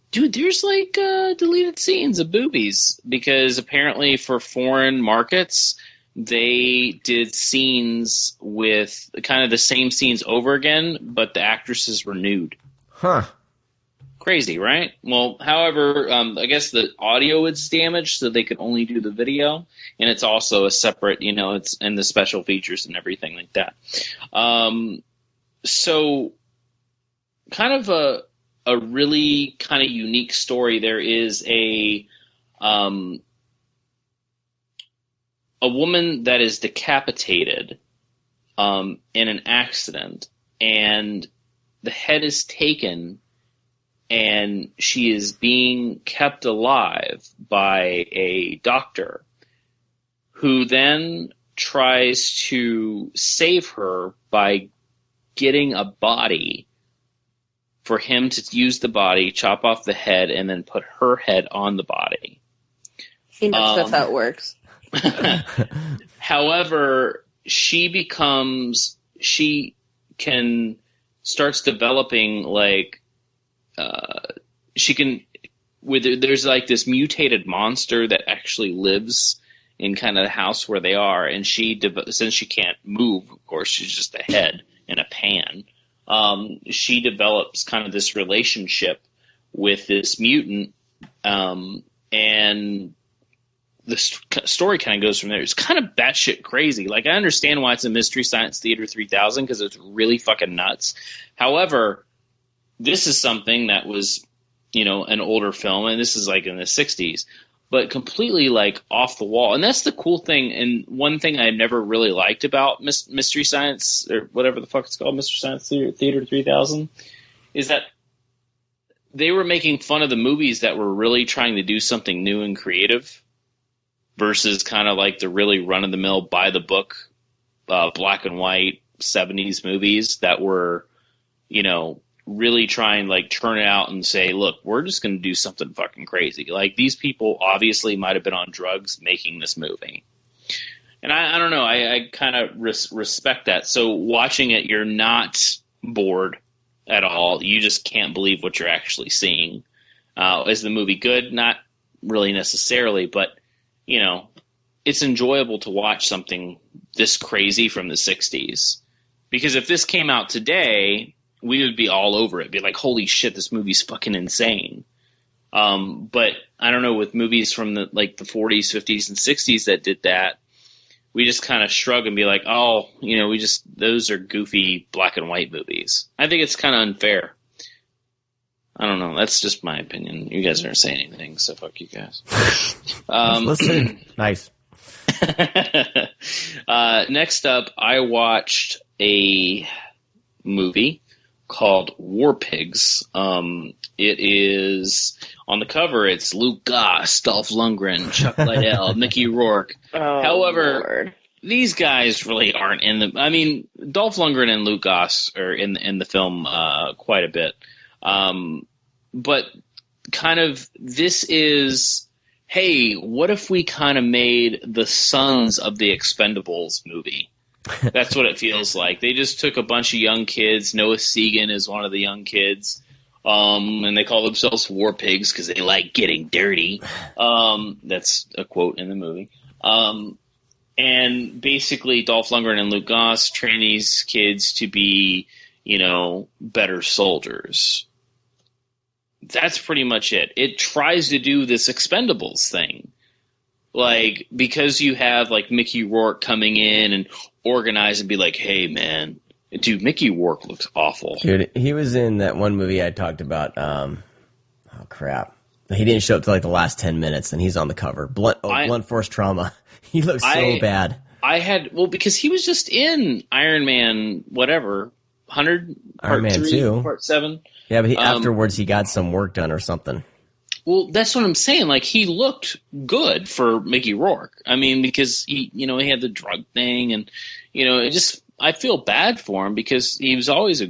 Dude, there's like deleted scenes of boobies because apparently for foreign markets, they did scenes with kind of the same scenes over again, but the actresses were nude. Huh. Crazy, right? Well, however, I guess the audio was damaged, so they could only do the video, and it's also a separate, it's in the special features and everything like that. So, kind of a really kind of unique story. There is a woman that is decapitated in an accident, and the head is taken, and she is being kept alive by a doctor who then tries to save her by getting a body for him to use the body, chop off the head, and then put her head on the body. He knows that's how it works. However, starts developing like, there's like this mutated monster that actually lives in kind of the house where they are, and since she can't move, of course, she's just a head in a pan. She develops kind of this relationship with this mutant, and the story kind of goes from there. It's kind of batshit crazy. Like, I understand why it's a Mystery Science Theater 3000 because it's really fucking nuts. However, this is something that was, an older film, and this is like in the 60s, but completely like off the wall. And that's the cool thing. And one thing I never really liked about Mystery Science, or whatever the fuck it's called, Mystery Science Theater 3000, is that they were making fun of the movies that were really trying to do something new and creative versus kind of like the really run-of-the-mill, by-the-book, black and white 70s movies that were, really try and like turn it out and say, look, we're just going to do something fucking crazy. Like, these people obviously might have been on drugs making this movie. And I don't know, I kind of respect that. So watching it, you're not bored at all. You just can't believe what you're actually seeing. Is the movie good? Not really necessarily, but, you know, it's enjoyable to watch something this crazy from the 60s. Because if this came out today, we would be all over it. Be like, holy shit, this movie's fucking insane. But I don't know, with movies from the 40s, 50s, and 60s that did that, we just kind of shrug and be like, oh, you know, those are goofy black and white movies. I think it's kind of unfair. I don't know. That's just my opinion. You guys aren't saying anything, so fuck you guys. Listen. Nice. Next up, I watched a movie called War Pigs. It is, on the cover, it's Luke Goss, Dolph Lundgren, Chuck Liddell, Mickey Rourke. However, Lord. These guys really aren't in the... I mean, Dolph Lundgren and Luke Goss are in the film quite a bit. But kind of, this is, hey, what if we kind of made the Sons of the Expendables movie? That's what it feels like. They just took a bunch of young kids. Noah Segan is one of the young kids. And they call themselves War Pigs because they like getting dirty. That's a quote in the movie. And basically Dolph Lundgren and Luke Goss train these kids to be, you know, better soldiers. That's pretty much it. It tries to do this Expendables thing. Like, because you have, like, Mickey Rourke coming in and organize and be like, hey, man, dude, Mickey Rourke looks awful. Dude, he was in that one movie I talked about. Oh, crap. He didn't show up till, like, the last 10 minutes, and he's on the cover. Blunt Force Trauma. He looks so bad. Because he was just in Iron Man, whatever, 100, Iron Man 2. Part 7. Yeah, but afterwards he got some work done or something. Well, that's what I'm saying. Like, he looked good for Mickey Rourke. I mean, because he had the drug thing, and I feel bad for him because he was always I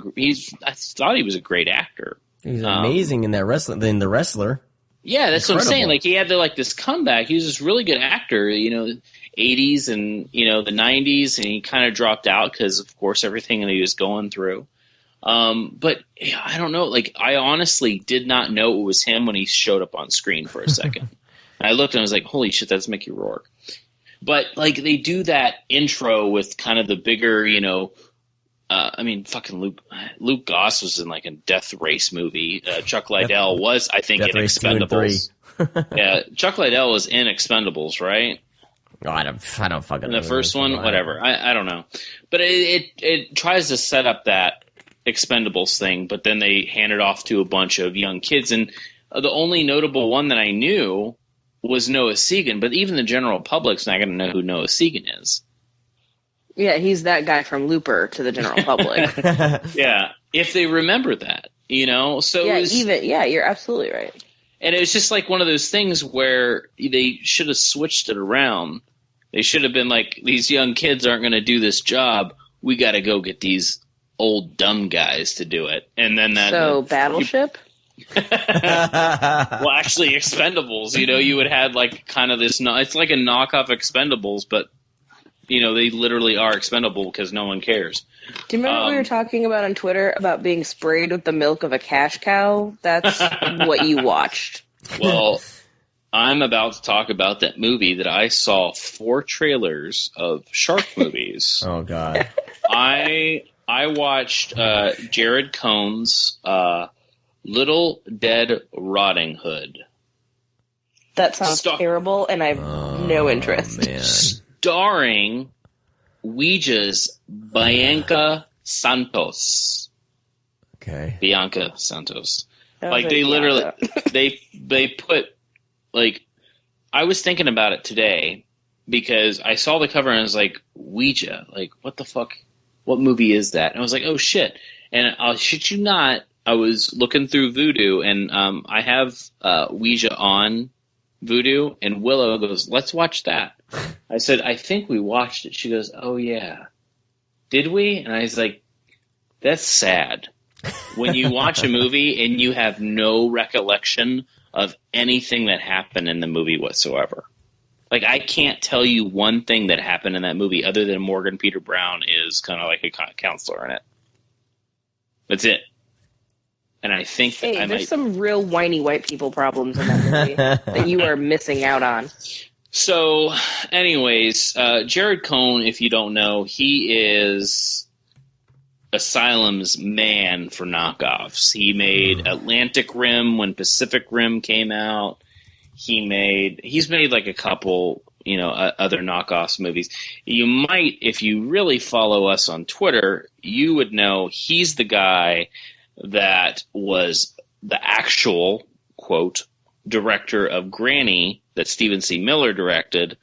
thought he was a great actor. He's amazing in The Wrestler. Yeah, that's Incredible. what I'm saying. Like, he had this comeback. He was this really good actor, 80s and, the 90s, and he kind of dropped out because, of course, everything that he was going through. But I don't know. Like, I honestly did not know it was him when he showed up on screen for a second. And I looked and I was like, holy shit, that's Mickey Rourke. But, like, they do that intro with kind of the bigger, fucking Luke Goss was in, like, a Death Race movie. Chuck Liddell was, I think, Death in Race Expendables. Yeah, Chuck Liddell was in Expendables, right? Oh, I don't fucking know. In the first one? Whatever. I don't know. But it tries to set up that Expendables thing, but then they hand it off to a bunch of young kids, and the only notable one that I knew was Noah Segan, but even the general public's not going to know who Noah Segan is. Yeah, he's that guy from Looper to the general public. Yeah, if they remember that, So yeah, you're absolutely right. And it was just like one of those things where they should have switched it around. They should have been like, these young kids aren't going to do this job. We got to go get these old dumb guys to do it. And then Battleship? Well, actually, Expendables, you would have like kind of this, it's like a knockoff Expendables, but they literally are expendable because no one cares. Do you remember what we were talking about on Twitter about being sprayed with the milk of a cash cow? That's what you watched. Well, I'm about to talk about that movie that I saw 4 trailers of shark movies. Oh, God. I watched Jared Cohn's Little Dead Rotting Hood. That sounds terrible, and I have no interest. Man. Starring Ouija's Bianca Santos. Okay. Bianca Santos. Like they literally, they put, like, I was thinking about it today because I saw the cover and I was like, Ouija, like, what the fuck? What movie is that? And I was like, oh shit. And I'll shit you not, I was looking through Vudu and I have Ouija on Vudu, and Willow goes, let's watch that. I said, I think we watched it. She goes, oh yeah. Did we? And I was like, that's sad. When you watch a movie and you have no recollection of anything that happened in the movie whatsoever. Like, I can't tell you one thing that happened in that movie other than Morgan Peter Brown is kind of like a counselor in it. That's it. And I think that there's some real whiny white people problems in that movie that you are missing out on. So, anyways, Jared Cohn, if you don't know, he is Asylum's man for knockoffs. He made Atlantic Rim when Pacific Rim came out. He's made like a couple, other knockoffs movies. You might, if you really follow us on Twitter, you would know he's the guy that was the actual, quote, director of Granny that Stephen C. Miller directed,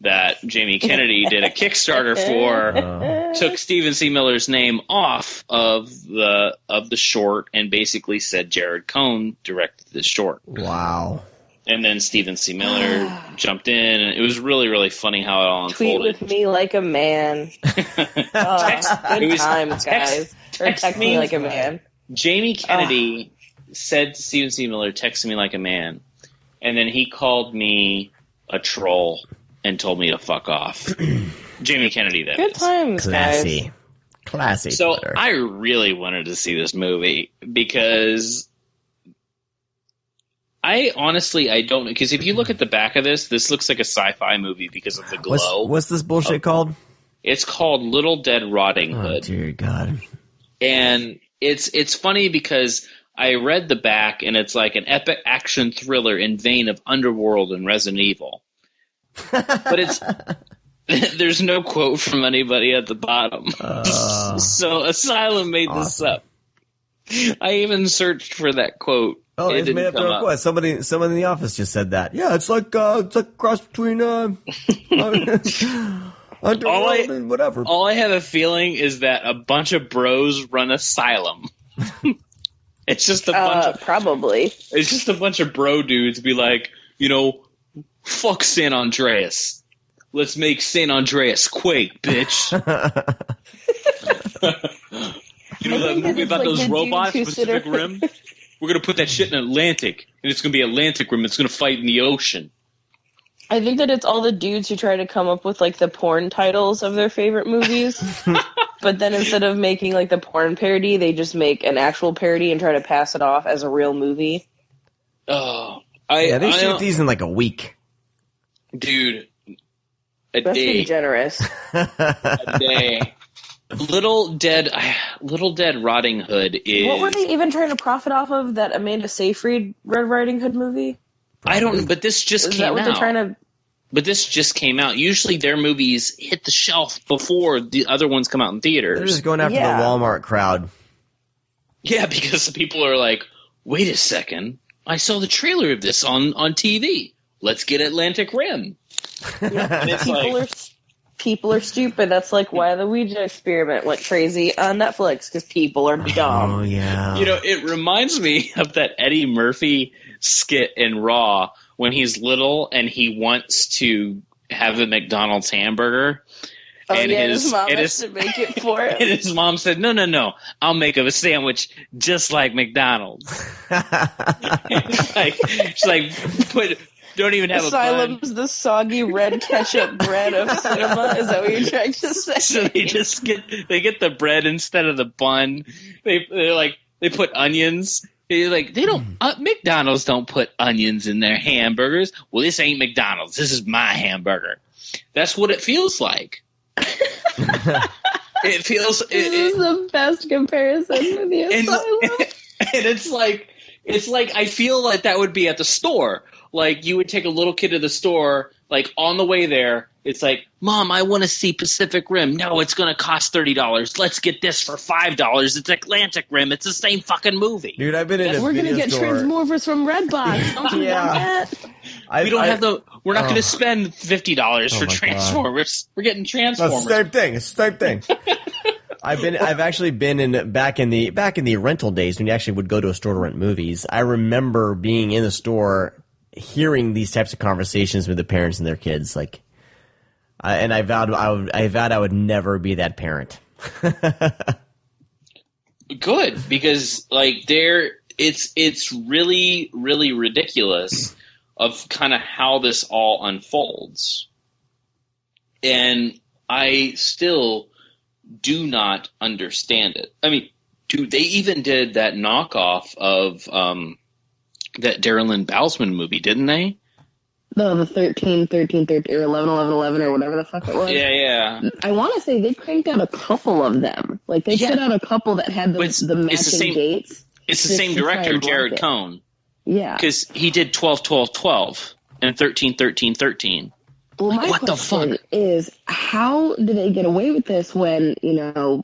that Jamie Kennedy did a Kickstarter for, took Stephen C. Miller's name off of the short and basically said Jared Cohn directed this short. Wow. And then Stephen C. Miller jumped in, and it was really, really funny how it all unfolded. Tweet with me like a man. Good times, guys. Text me like a man. Jamie Kennedy said to Stephen C. Miller, text me like a man. And then he called me a troll and told me to fuck off. Jamie Kennedy, that Good is. times, Classy. guys. Classy. So Twitter. I really wanted to see this movie because I don't know. Because if you look at the back of this looks like a sci-fi movie because of the glow. What's this bullshit called? It's called Little Dead Rotting Hood. Oh, dear God. And it's funny because I read the back, and it's like an epic action thriller in vein of Underworld and Resident Evil. But there's no quote from anybody at the bottom. So Asylum made this up. I even searched for that quote. Oh, it's made up to a quote. Somebody in the office just said that. Yeah, it's like a cross between Underworld and whatever. All I have a feeling is that a bunch of bros run Asylum. It's just a bunch of probably. It's just a bunch of bro dudes be like, fuck San Andreas. Let's make San Andreas quake, bitch. You know that movie about those robots, Pacific Rim? We're gonna put that shit in Atlantic, and it's gonna be Atlantic Rim. It's gonna fight in the ocean. I think that it's all the dudes who try to come up with like the porn titles of their favorite movies, but then instead of making like the porn parody, they just make an actual parody and try to pass it off as a real movie. Oh, they shoot these in like a week, dude. That's pretty generous. A day. Little Dead Rotting Hood is. What were they even trying to profit off of? That Amanda Seyfried Red Riding Hood movie? I don't. But this just came out. Is that what they're trying to? But this just came out. Usually their movies hit the shelf before the other ones come out in theaters. They're just going after the Walmart crowd. Yeah, because people are like, wait a second. I saw the trailer of this on TV. Let's get Atlantic Rim. And it's people are stupid. That's like why the Ouija experiment went crazy on Netflix, because people are dumb. Oh, yeah. It reminds me of that Eddie Murphy skit in Raw when he's little and he wants to have a McDonald's hamburger. Oh, and his mom has to make it for him. And his mom said, no, I'll make him a sandwich just like McDonald's. She's like, don't even have Asylum's a bun. the soggy red ketchup bread of cinema. Is that what you're trying to say? So they just get the bread instead of the bun. They put onions. McDonald's don't put onions in their hamburgers. Well, this ain't McDonald's. This is my hamburger. That's what it feels like. It feels. This is the best comparison with the Asylum. And it's like I feel like that would be at the store. Like, you would take a little kid to the store, like, on the way there, it's like, Mom, I want to see Pacific Rim. No, it's going to cost $30. Let's get this for $5. It's Atlantic Rim. It's the same fucking movie. Dude, I've been in a We're video going to get store. Transmorphers from Redbox. Don't you want that? We're not going to spend $50 for Transformers. God. We're getting Transformers. It's the same thing. I've actually been back in the rental days when you actually would go to a store to rent movies. I remember being in the store, hearing these types of conversations with the parents and their kids, and I vowed I would never be that parent. Good, because it's really, really ridiculous of kind of how this all unfolds, and I still do not understand it. I mean, Dude, they even did that knockoff of that Darren Lynn Bousman movie, didn't they? No, the 13, 13, 13, or 11, 11, 11, or whatever the fuck it was. Yeah. I want to say they cranked out a couple of them. Like, they put out a couple that had the matching dates. It's the same director, Jared Cohn. Yeah. Because he did 12, 12, 12 and 13, 13, 13. Well, my question is, how do they get away with this when, you know,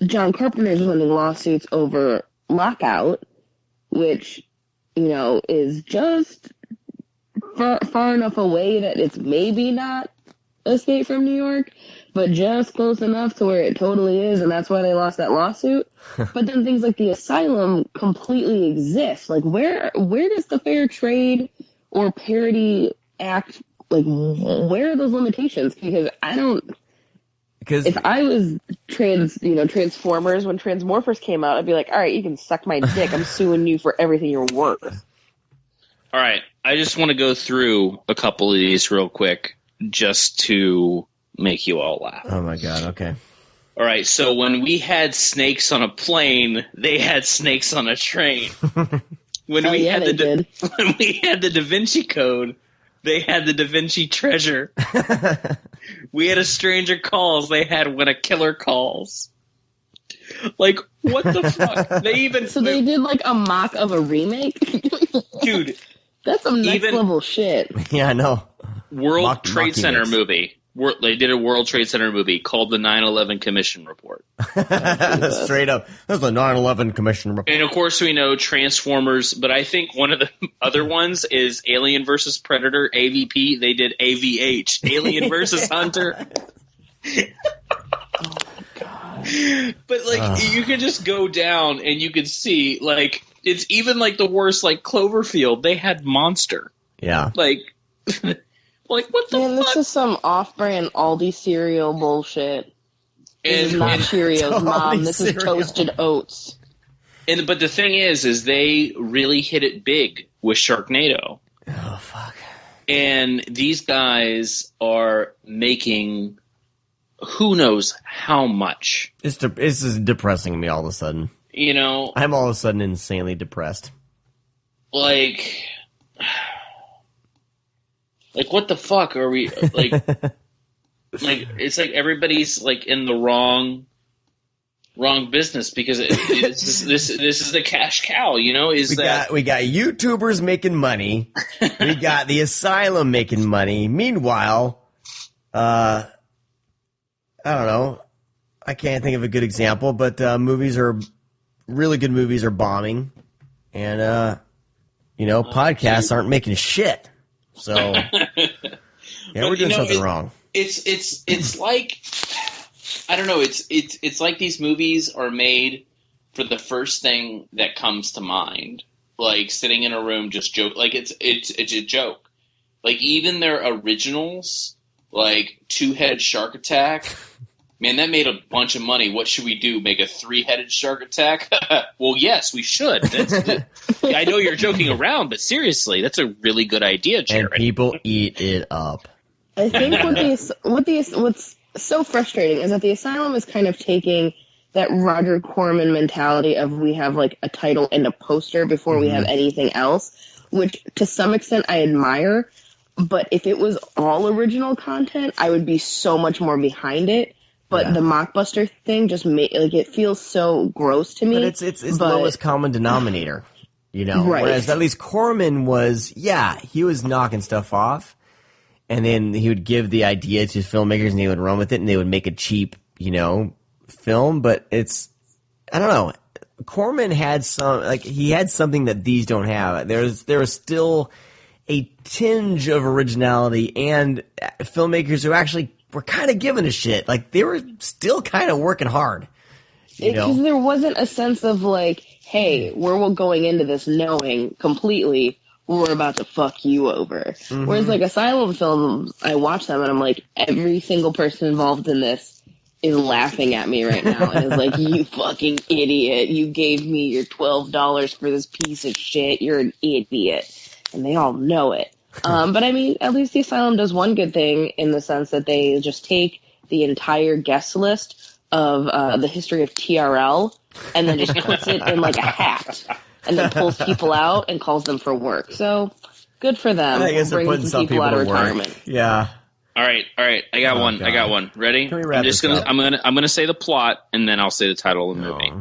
John Carpenter's winning lawsuits over Lockout, which, you know, is just far enough away that it's maybe not Escape from New York, but just close enough to where it totally is, and that's why they lost that lawsuit. But then things like the Asylum completely exist. Like, where does the Fair Trade or Parody Act, like, where are those limitations? Because if I was Transformers, when Transmorphers came out, I'd be like, all right, you can suck my dick. I'm suing you for everything you're worth. All right, I just want to go through a couple of these real quick just to make you all laugh. Oh my god, okay. All right, so when we had snakes on a plane, they had snakes on a train. When we had the Da Vinci Code, they had the Da Vinci Treasure. We had A Stranger Calls, they had When a Killer Calls. Like, what the fuck? They did like a mock of a remake? Dude. That's some next level shit. Yeah, I know. World Trade Center movie. They did a World Trade Center movie called the 9/11 Commission Report. Straight up. That's the 9/11 Commission Report. And of course we know Transformers, but I think one of the other ones is Alien vs. Predator, AVP. They did AVH, Alien vs. Hunter. Oh my god. But like you could just go down and you could see, like, it's even like the worst, like Cloverfield, they had Monster. Yeah. Like like, what the fuck? This is some off-brand Aldi cereal bullshit. This is not Cheerios, Mom. This is Toasted Oats. But the thing is they really hit it big with Sharknado. Oh, fuck. And these guys are making who knows how much. This is depressing me all of a sudden. You know? I'm all of a sudden insanely depressed. Like, what the fuck are we, like, like, it's like everybody's, like, in the wrong business because this is the cash cow, you know? We got YouTubers making money. We got the Asylum making money. Meanwhile, I don't know. I can't think of a good example, but really good movies are bombing. And, podcasts aren't making shit. So, yeah, we're doing something wrong. It's like, I don't know. It's like these movies are made for the first thing that comes to mind. Like sitting in a room, just joke. Like it's a joke. Like even their originals, like Two-Headed Shark Attack. Man, that made a bunch of money. What should we do? Make a 3-headed shark attack? Well, yes, we should. I know you're joking around, but seriously, that's a really good idea, Jared. And people eat it up. I think what's so frustrating is that the Asylum is kind of taking that Roger Corman mentality of we have like a title and a poster before we have anything else, which to some extent I admire. But if it was all original content, I would be so much more behind it. But the Mockbuster thing just it feels so gross to me. But it's lowest common denominator, you know. Right. Whereas at least Corman was, he was knocking stuff off, and then he would give the idea to filmmakers, and they would run with it, and they would make a cheap, film. But I don't know. Corman had he had something that these don't have. There was still a tinge of originality, and filmmakers who actually were kind of giving a shit. Like, they were still kind of working hard. Because there wasn't a sense of, like, hey, we're going into this knowing completely we're about to fuck you over. Mm-hmm. Whereas, like, Asylum films, I watch them and I'm like, every single person involved in this is laughing at me right now and is like, you fucking idiot. You gave me your $12 for this piece of shit. You're an idiot. And they all know it. But I mean, at least the Asylum does one good thing in the sense that they just take the entire guest list of the history of TRL and then just puts it in like a hat, and then pulls people out and calls them for work. So good for them. I guess they're putting some people out of to work. retirement. Yeah. All right. I got one. God. I got one. Ready? Can we wrap this up? I'm gonna say the plot, and then I'll say the title of the movie.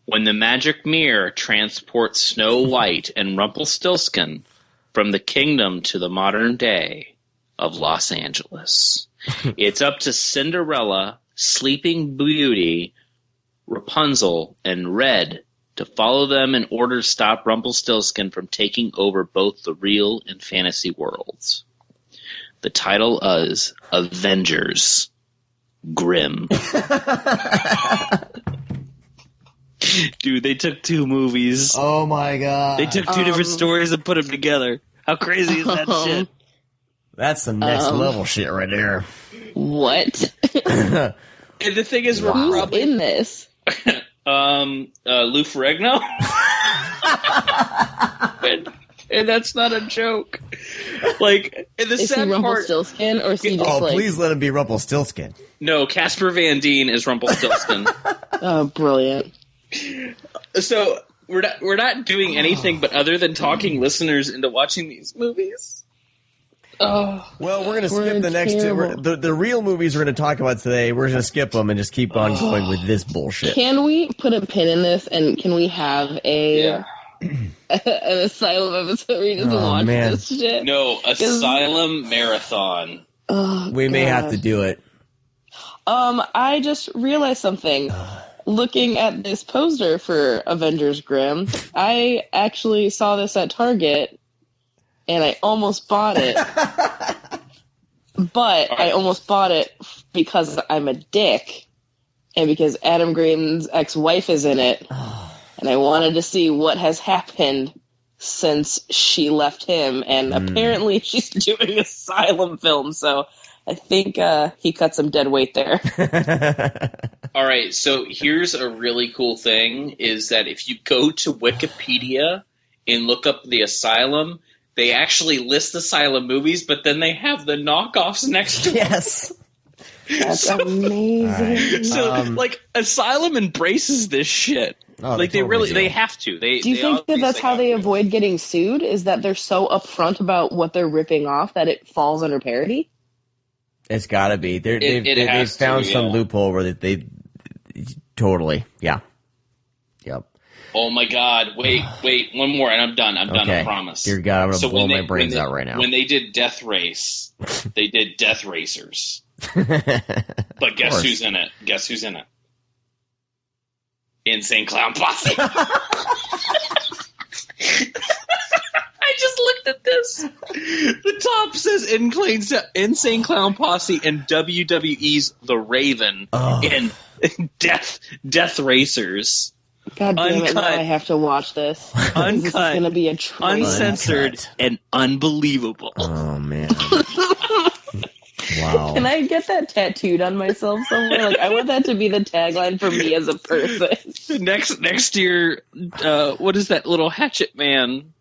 When the magic mirror transports Snow White and Rumpelstiltskin from the kingdom to the modern day of Los Angeles, it's up to Cinderella, Sleeping Beauty, Rapunzel, and Red to follow them in order to stop Rumpelstiltskin from taking over both the real and fantasy worlds. The title is Avengers Grimm. Dude, they took two movies. Oh my god. They took two different stories and put them together. How crazy is that shit? That's some next level shit right there. What? And the thing is, we're Who's probably in this? Lou Ferrigno. and that's not a joke. Like, and the Is sad he part. Rumpelstiltskin, or is he just like... please let him be Rumpelstiltskin. No, Casper Van Dien is Rumpelstiltskin. Oh, brilliant. So we're not doing anything but other than talking listeners into watching these movies. Oh, well, we're going to skip the next two. The real movies we're going to talk about today. We're going to skip them and just keep on going with this bullshit. Can we put a pin in this, and can we have an Asylum episode where you just watch this shit? No, Asylum marathon. Oh, we may have to do it. I just realized something. Looking at this poster for Avengers Grimm, I actually saw this at Target, and I almost bought it. But I almost bought it because I'm a dick, and because Adam Graydon's ex-wife is in it, and I wanted to see what has happened since she left him, and apparently she's doing Asylum film, so I think he cut some dead weight there. All right, so here's a really cool thing, is that if you go to Wikipedia and look up the Asylum, they actually list Asylum movies, but then they have the knockoffs next to Yes. That's amazing. Right. So, Asylum embraces this shit. Oh, they have to. Do you think that's how they avoid getting sued? Is that they're so upfront about what they're ripping off that it falls under parody? It's got to be. They've found some loophole where they totally, yeah. Yep. Oh my God! Wait, one more, and I'm done. I'm done. I promise. Dear God, I'm gonna blow my brains out right now. When they did Death Race, they did Death Racers. But guess who's in it? Guess who's in it? Insane Clown Posse. I just looked at this. The top says Insane Clown Posse and WWE's The Raven in Death Racers. God damn it, now I have to watch this. Uncut. This is going to be a train. Uncensored, and unbelievable. Oh, man. Wow. Can I get that tattooed on myself somewhere? Like, I want that to be the tagline for me as a person. Next year, what is that little Hatchet Man?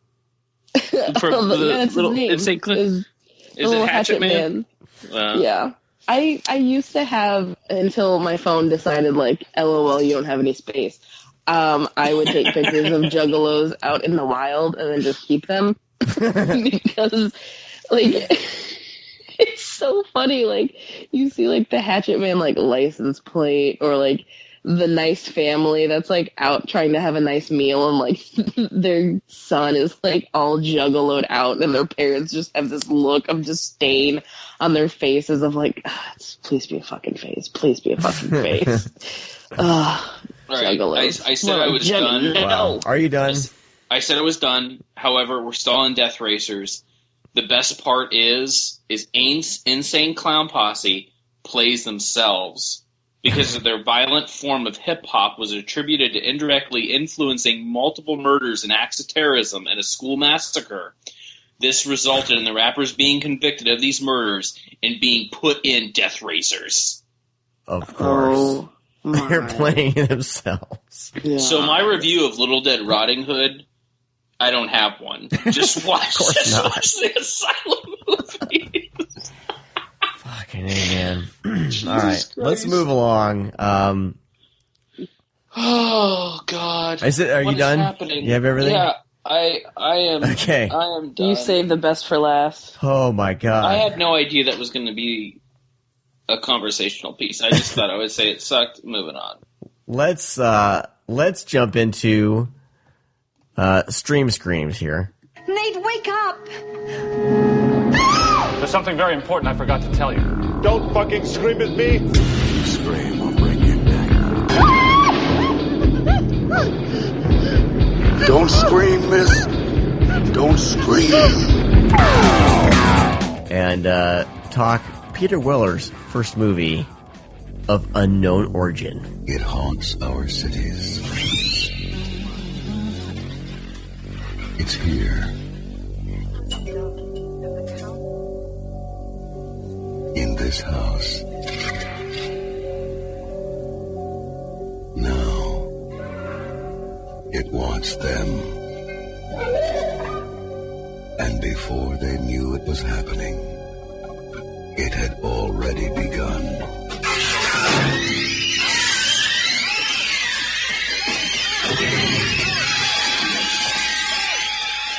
From that's his name. Is it Hatchet Man? Yeah. I used to have, until my phone decided, like, LOL, you don't have any space. I would take pictures of juggalos out in the wild and then just keep them. Because, like, it's so funny. Like, you see, like, the Hatchet Man, like, license plate, or, like, the nice family that's, like, out trying to have a nice meal, and, like, their son is, like, all juggaloed out, and their parents just have this look of disdain on their faces of, like, please be a fucking face. Please be a fucking face. Right. I said I was done. Wow. Are you done? I said I was done. However, we're still on Death Racers. The best part is Insane Clown Posse plays themselves because of their violent form of hip-hop was attributed to indirectly influencing multiple murders and acts of terrorism and a school massacre. This resulted in the rappers being convicted of these murders and being put in Death Racers. Of course. They're playing themselves. Yeah. So my review of Little Dead Riding Hood, I don't have one. Just watch the Asylum movies. Fucking A, man. All right, let's move along. Oh God! Are you done? Happening? You have everything? Yeah, I am. Okay. I am done. You saved the best for last. Oh my God! I had no idea that was going to be a conversational piece. I just thought I would say it sucked. Moving on. Let's jump into stream screams here. Nate, wake up! There's something very important I forgot to tell you. Don't fucking scream at me! If you scream, I'll break your neck. Don't scream, miss. Don't scream. And talk Peter Weller's first movie of unknown origin. It haunts our cities. It's here. In this house. Now, it wants them. And before they knew it was happening, it had already begun.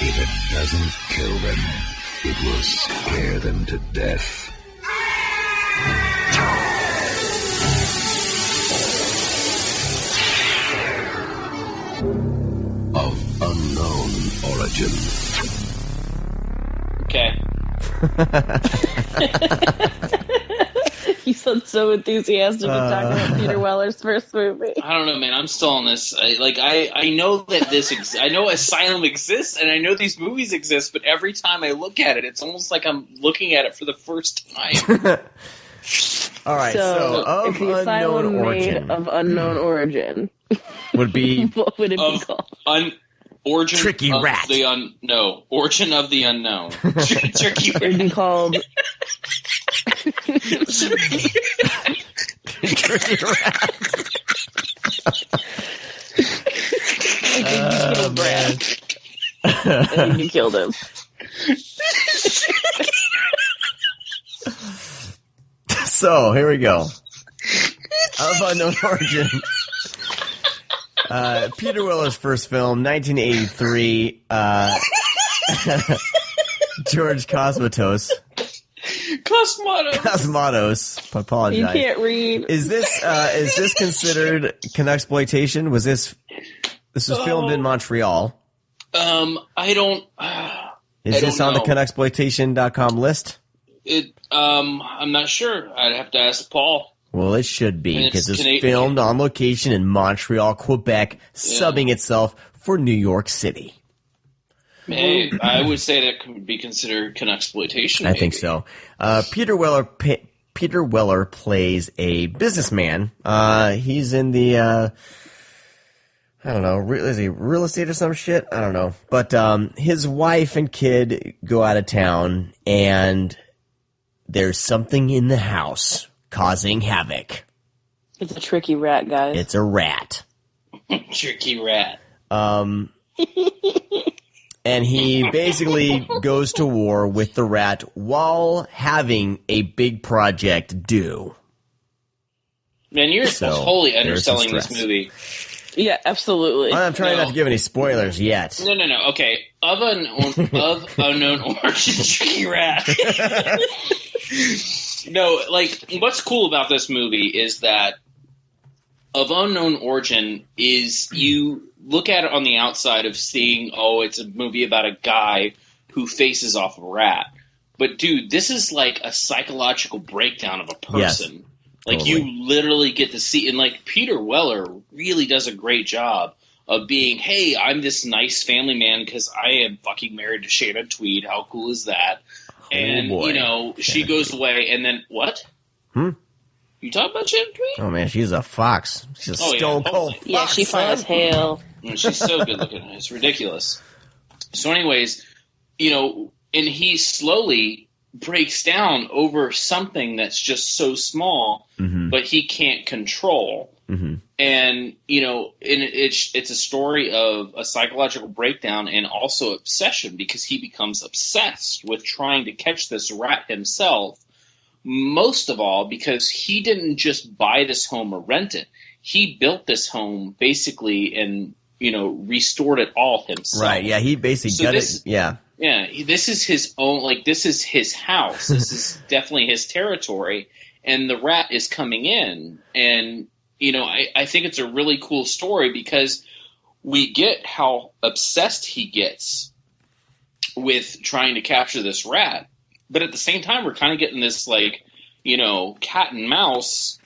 If it doesn't kill them, it will scare them to death. Of unknown origin. Okay. You sound so enthusiastic to talk about Peter Weller's first movie. I don't know, man. I'm still on this. I know that I know Asylum exists, and I know these movies exist, but every time I look at it, it's almost like I'm looking at it for the first time. All right, so of if the Asylum unknown origin made of unknown origin, would be what would it be called? Origin Tricky of Rat. Origin of the Unknown. Tricky It would be called Tricky Rat. I think you killed him. So here we go. Of unknown origin. Peter Weller's first film, 1983. George Cosmatos. Cosmatos. I apologize. You can't read. Is this considered Canuxploitation? Was this was filmed in Montreal? I don't. Is this on the Canuxploitation.com list? I'm not sure. I'd have to ask Paul. Well, it should be, because it's filmed on location in Montreal, Quebec, subbing itself for New York City. Hey, I would say that could be considered Canuxploitation. I think so. Peter Weller plays a businessman. He's in the, I don't know, is he real estate or some shit? I don't know. But his wife and kid go out of town, and there's something in the house causing havoc. It's a tricky rat, guys. It's a rat. Tricky rat. And he basically goes to war with the rat while having a big project due. Man, you're totally underselling this movie. Yeah, absolutely. I'm trying not to give any spoilers yet. No. Okay. Of unknown origin, tricky rat. No, what's cool about this movie is that of unknown origin is you look at it on the outside of seeing, it's a movie about a guy who faces off a rat. But, dude, this is like a psychological breakdown of a person. Yes, totally. You literally get to see, and Peter Weller really does a great job of being, hey, I'm this nice family man because I am fucking married to Shannon Tweed. How cool is that? And, she goes away, and then, what? You talking about Shannon Tweed? Oh, man, she's a fox. She's a stone cold fox. Yeah, she fine as hell. She's so good looking. It's ridiculous. So anyways, and he slowly breaks down over something that's just so small, but he can't control. Mm-hmm. And, it's a story of a psychological breakdown and also obsession, because he becomes obsessed with trying to catch this rat himself. Most of all, because he didn't just buy this home or rent it. he built this home basically and, restored it all himself. Right, yeah, he basically got it, yeah. Yeah, this is his own, this is his house. This is definitely his territory, and the rat is coming in. And, I think it's a really cool story because we get how obsessed he gets with trying to capture this rat. But at the same time, we're kind of getting this, cat and mouse,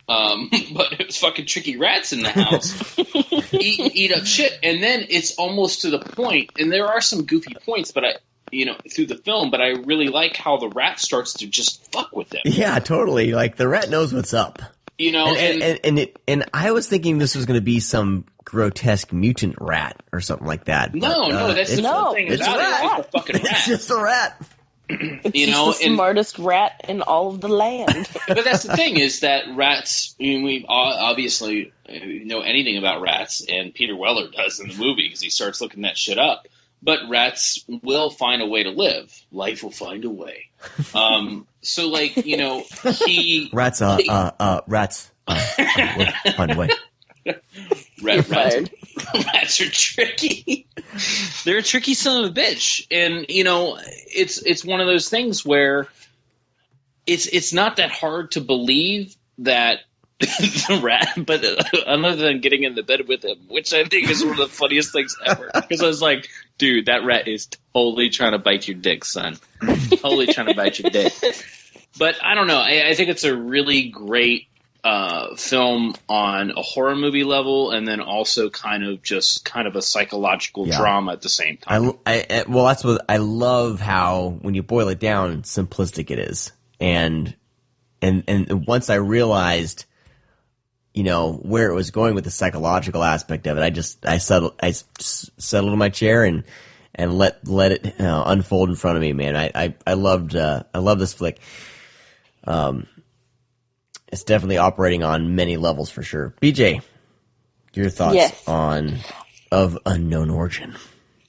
but it was fucking tricky rats in the house eat up shit. And then it's almost to the point, and there are some goofy points, but through the film, but I really like how the rat starts to just fuck with him. Yeah, totally. Like, the rat knows what's up. And I was thinking this was going to be some grotesque mutant rat or something like that. No, that's the thing about it. It's a fucking rat. It's just a rat. It's the smartest rat in all of the land. But that's the thing is that rats. We obviously know anything about rats, and Peter Weller does in the movie because he starts looking that shit up. But rats will find a way to live. Life will find a way. So, he rats find a way. Rats are tricky. They're a tricky son of a bitch, and it's one of those things where it's not that hard to believe that the rat, but other than getting in the bed with him, which I think is one of the funniest things ever, because I was like, dude, that rat is totally trying to bite your dick, son. Totally trying to bite your dick. But I don't know. I think it's a really great film on a horror movie level, and then also kind of a psychological drama at the same time. Well, that's what I love, how when you boil it down, simplistic it is, and once I realized, where it was going with the psychological aspect of it, I settled in my chair and let it unfold in front of me, man. I loved this flick. It's definitely operating on many levels for sure. BJ, your thoughts on Of Unknown Origin?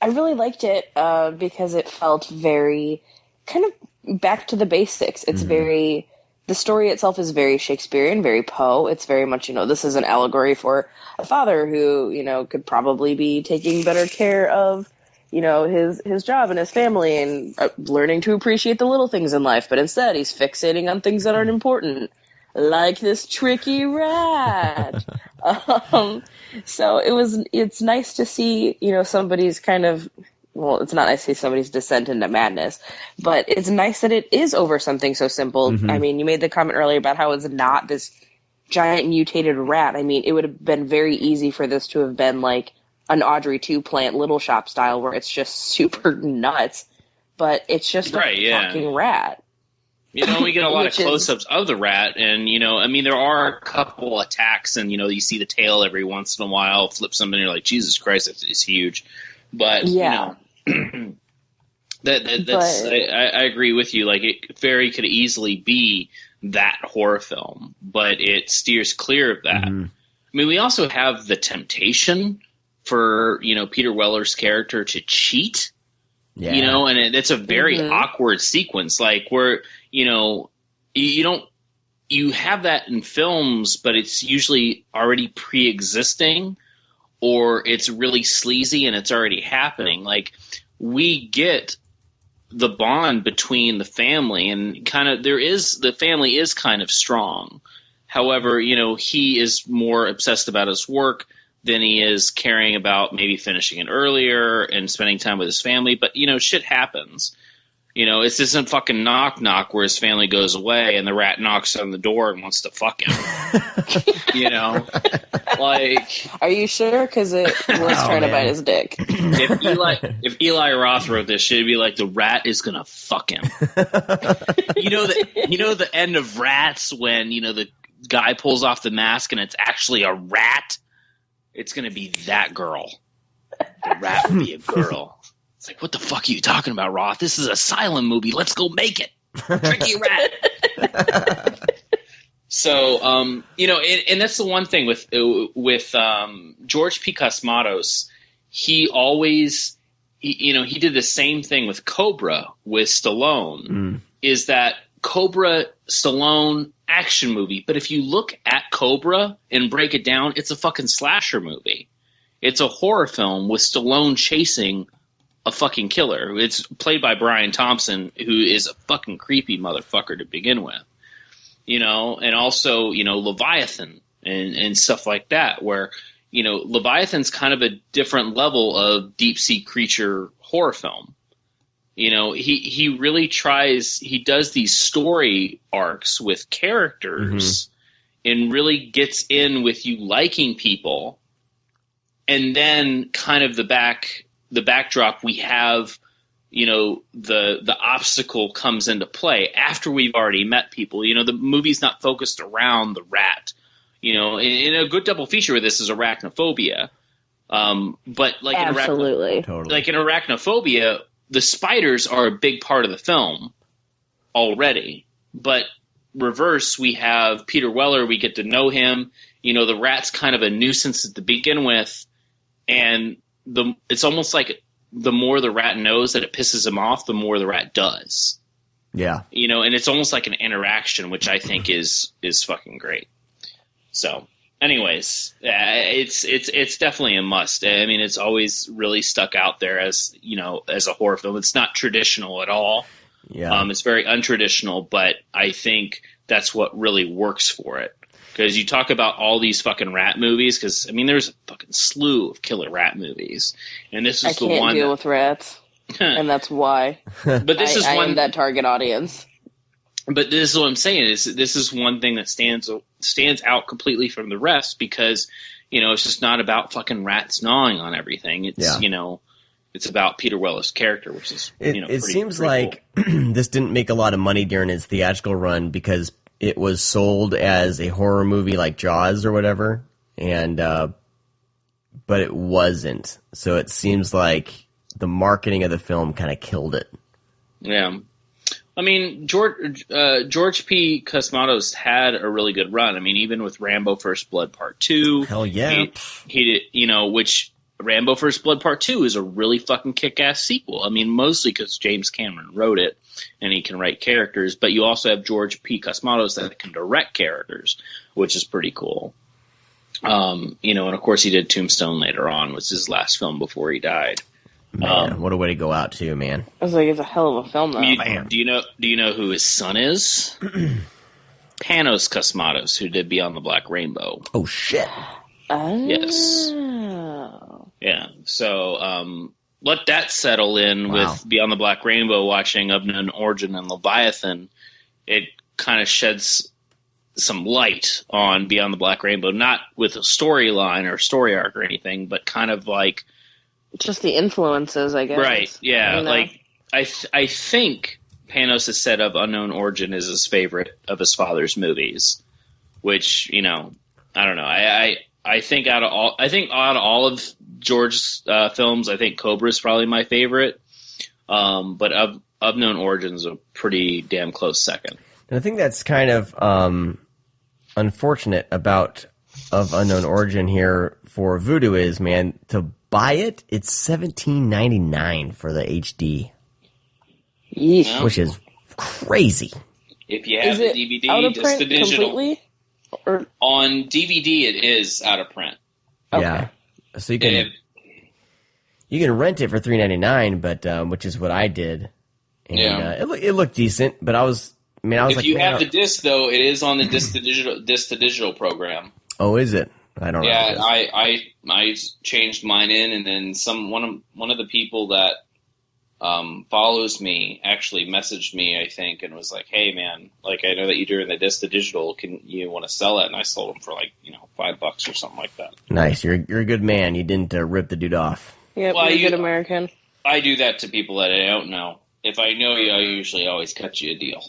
I really liked it because it felt very kind of back to the basics. It's very, the story itself is very Shakespearean, very Poe. It's very much, this is an allegory for a father who, could probably be taking better care of, his job and his family and learning to appreciate the little things in life. But instead, he's fixating on things that aren't important. Like this tricky rat. So it's nice to see, somebody's kind of, well, it's not nice to see somebody's descent into madness, but it's nice that it is over something so simple. I mean, you made the comment earlier about how it's not this giant mutated rat. I mean, it would have been very easy for this to have been like an Audrey 2 Plant Little Shop style where it's just super nuts, but it's just a fucking rat. We get a lot of close-ups of the rat, and, there are a couple attacks, and, you see the tail every once in a while, flip something, and you're like, Jesus Christ, it's huge. But, I agree with you. Like, it very could easily be that horror film, but it steers clear of that. I mean, we also have the temptation for, Peter Weller's character to cheat, and it's a very awkward sequence, like, where, you have that in films, but it's usually already pre-existing, or it's really sleazy and it's already happening. Like, we get the bond between the family, and the family is kind of strong. However, he is more obsessed about his work than he is caring about maybe finishing it earlier and spending time with his family. But, shit happens. It's this fucking knock where his family goes away and the rat knocks on the door and wants to fuck him. Like, are you sure? Because it was trying to bite his dick. If Eli Roth wrote this shit, it'd be like, the rat is gonna fuck him. The end of Rats, when the guy pulls off the mask and it's actually a rat. It's gonna be that girl. The rat will be a girl. It's like, what the fuck are you talking about, Roth? This is an Asylum movie. Let's go make it. Tricky rat. So, and that's the one thing with George P. Cosmatos. He always, he did the same thing with Cobra with Stallone. Is that Cobra, Stallone, action movie. But if you look at Cobra and break it down, it's a fucking slasher movie. It's a horror film with Stallone chasing a fucking killer. It's played by Brian Thompson, who is a fucking creepy motherfucker to begin with. You know, and also, you know, Leviathan and stuff like that, where, you know, Leviathan's kind of a different level of deep sea creature horror film. You know, he really tries, he does these story arcs with characters and really gets in with you liking people. And then kind of the backdrop, we have, you know, the obstacle comes into play after we've already met people. You know, the movie's not focused around the rat. You know, in a good double feature with this is Arachnophobia. But like absolutely, like in Arachnophobia, the spiders are a big part of the film already. But reverse, we have Peter Weller. We get to know him. You know, the rat's kind of a nuisance to begin with, and it's almost like the more the rat knows that it pisses him off, the more the rat does. Yeah, you know, and it's almost like an interaction, which I think is fucking great. So, anyways, it's definitely a must. I mean, it's always really stuck out there as, you know, as a horror film. It's not traditional at all. Yeah, it's very untraditional, but I think that's what really works for it. Because you talk about all these fucking rat movies, because I mean, there's a fucking slew of killer rat movies, and this is the one. I can't deal with rats, and that's why. But this is I one am that target audience. But this is what I'm saying, is this is one thing that stands out completely from the rest, because, you know, it's just not about fucking rats gnawing on everything. It's, you know, it's about Peter Weller's character, which is, you know, it seems like cool. This didn't make a lot of money during its theatrical run because it was sold as a horror movie like Jaws or whatever, and but it wasn't. So it seems like the marketing of the film kind of killed it. Yeah. I mean, George P. Cosmatos had a really good run. I mean, even with Rambo First Blood Part 2. Hell yeah. He did, you know, which Rambo First Blood Part 2 is a really fucking kick-ass sequel. I mean, mostly because James Cameron wrote it and he can write characters, but you also have George P. Cosmatos that can direct characters, which is pretty cool. You know, and of course he did Tombstone later on, which is his last film before he died. Man, what a way to go out too, man. I was like, it's a hell of a film, though. Do you know who his son is? Panos Cosmatos, who did Beyond the Black Rainbow. Oh shit. Yes. Yeah. So let that settle in with Beyond the Black Rainbow. Watching Unknown Origin and Leviathan, it kind of sheds some light on Beyond the Black Rainbow, not with a storyline or story arc or anything, but kind of like just the influences, I guess. Right, yeah. You know? Like, I think Panos has said of Unknown Origin is his favorite of his father's movies, which, you know, I don't know. I think out of all of George's films, I think Cobra is probably my favorite. But of Unknown Origin is a pretty damn close second. And I think that's kind of unfortunate of Unknown Origin here for Voodoo is, man, to buy it, it's $17.99 for the HD. Yeesh. Which is crazy. If you have the DVD, out of just print the digital. Completely? Or on DVD, it is out of print. Okay. Yeah, so you can rent it for $3.99, but which is what I did. And, it looked decent, but if you have the disc, though, it is on the disc to digital program. Oh, is it? I don't know. Yeah, I changed mine in, and then one of the people that follows me actually messaged me, I think, and was like, "Hey, man, like I know that you're doing the disc to digital. Can you want to sell it?" And I sold them for like $5 or something like that. Nice. You're a good man. You didn't rip the dude off. Yep, you're a good American. I do that to people that I don't know. If I know you, I usually always cut you a deal.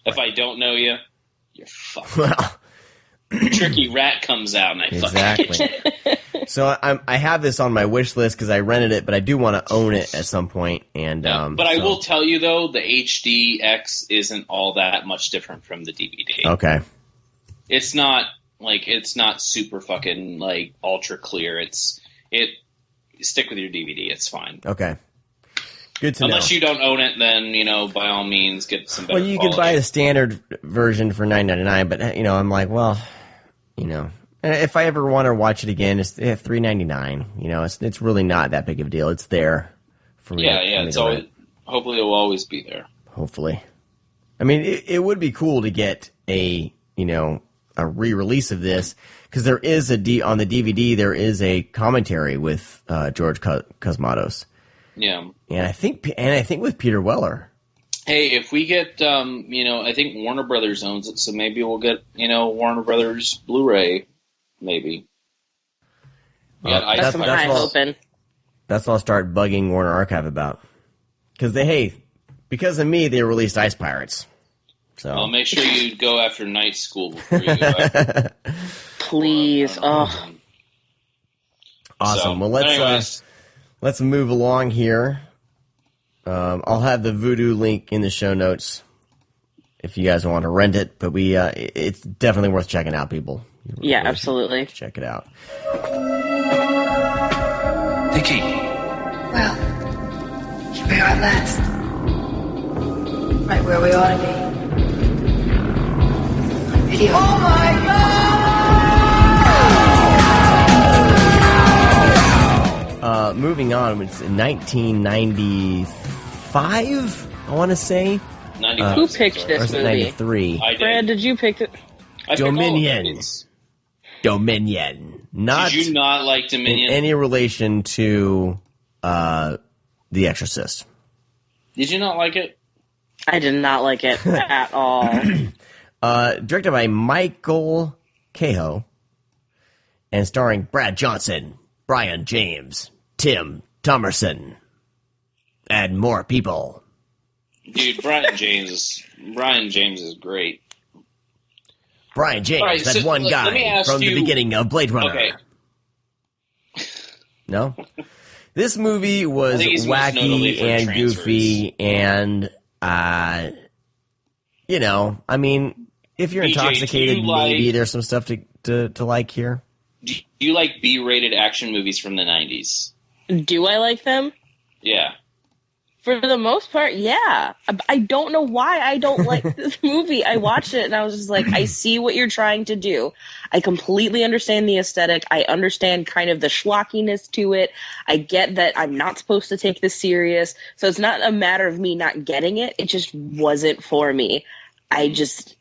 If I don't know you, you're fucked. Well, Tricky Rat comes out and I exactly. So I have this on my wish list because I rented it, but I do want to own it at some point. And but I will tell you though, the HDX isn't all that much different from the DVD. Okay. It's not super fucking like ultra clear. Stick with your DVD. It's fine. Okay. Good to know. Unless you don't own it, then, by all means, get some better Well, you quality. can buy the standard version for $9.99, but, I'm like, well, if I ever want to watch it again, it's $3.99. It's really not that big of a deal. It's there for me. Yeah, it's always. Hopefully, it will always be there. Hopefully, I mean, it would be cool to get a re-release of this because there is on the DVD there is a commentary with George Cosmatos. Yeah, and I think with Peter Weller. Hey, if we get, I think Warner Brothers owns it, so maybe we'll get, Warner Brothers Blu-ray. Maybe. That's what I'm hoping. That's what I'll start bugging Warner Archive about. Because of me, they released Ice Pirates. So I'll make sure you go after Night School before you go after. Please. Awesome. So, well, let's move along here. I'll have the Vudu link in the show notes if you guys want to rent it. But it's definitely worth checking out, people. Yeah, absolutely. Check it out. The key. Well, here we are at last. Right where we ought to be. On video. Oh my God! Moving on, it's 1995, I want to say. Who picked this movie? 93. I did. Fred, did you pick it? Dominion. Did you not like Dominion? In any relation to The Exorcist. Did you not like it? I did not like it at all. Directed by Michael Cahoe and starring Brad Johnson, Brian James, Tim Thomerson, and more people. Dude, Brian James is great. Brian James, right, that one guy from the beginning of Blade Runner. Okay. No? This movie was wacky and goofy and, I mean, if you're BJ, intoxicated, maybe there's some stuff to like here. Do you like B-rated action movies from the 90s? Do I like them? Yeah. For the most part, yeah. I don't know why I don't like this movie. I watched it and I was just like, I see what you're trying to do. I completely understand the aesthetic. I understand kind of the schlockiness to it. I get that I'm not supposed to take this serious. So it's not a matter of me not getting it. It just wasn't for me. I just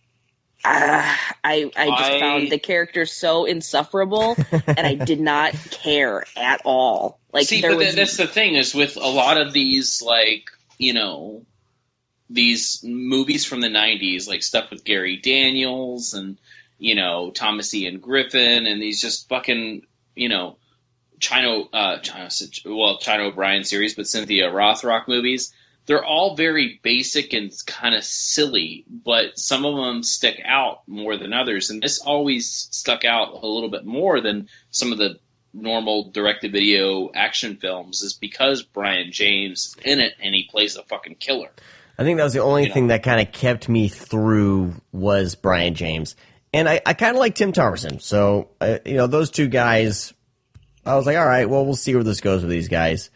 found the character so insufferable and I did not care at all. Like, see, but that's the thing is with a lot of these, like, these movies from the 90s, like stuff with Gary Daniels and, Thomas Ian Griffin and these just fucking, China O'Brien series, but Cynthia Rothrock movies. They're all very basic and kind of silly, but some of them stick out more than others. And this always stuck out a little bit more than some of the normal direct-to-video action films is because Brian James is in it and he plays a fucking killer. I think that was the only thing that kind of kept me through was Brian James. And I kind of like Tim Thomerson. So, those two guys, I was like, all right, well, we'll see where this goes with these guys.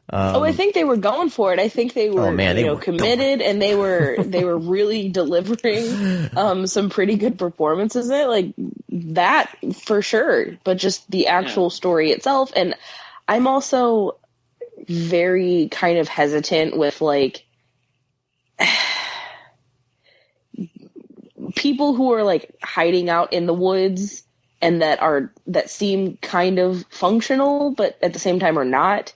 I think they were going for it. I think they were, were committed, and they were really delivering some pretty good performances in it, like that for sure. But just the actual story itself, and I'm also very kind of hesitant with like people who are like hiding out in the woods and that seem kind of functional, but at the same time are not.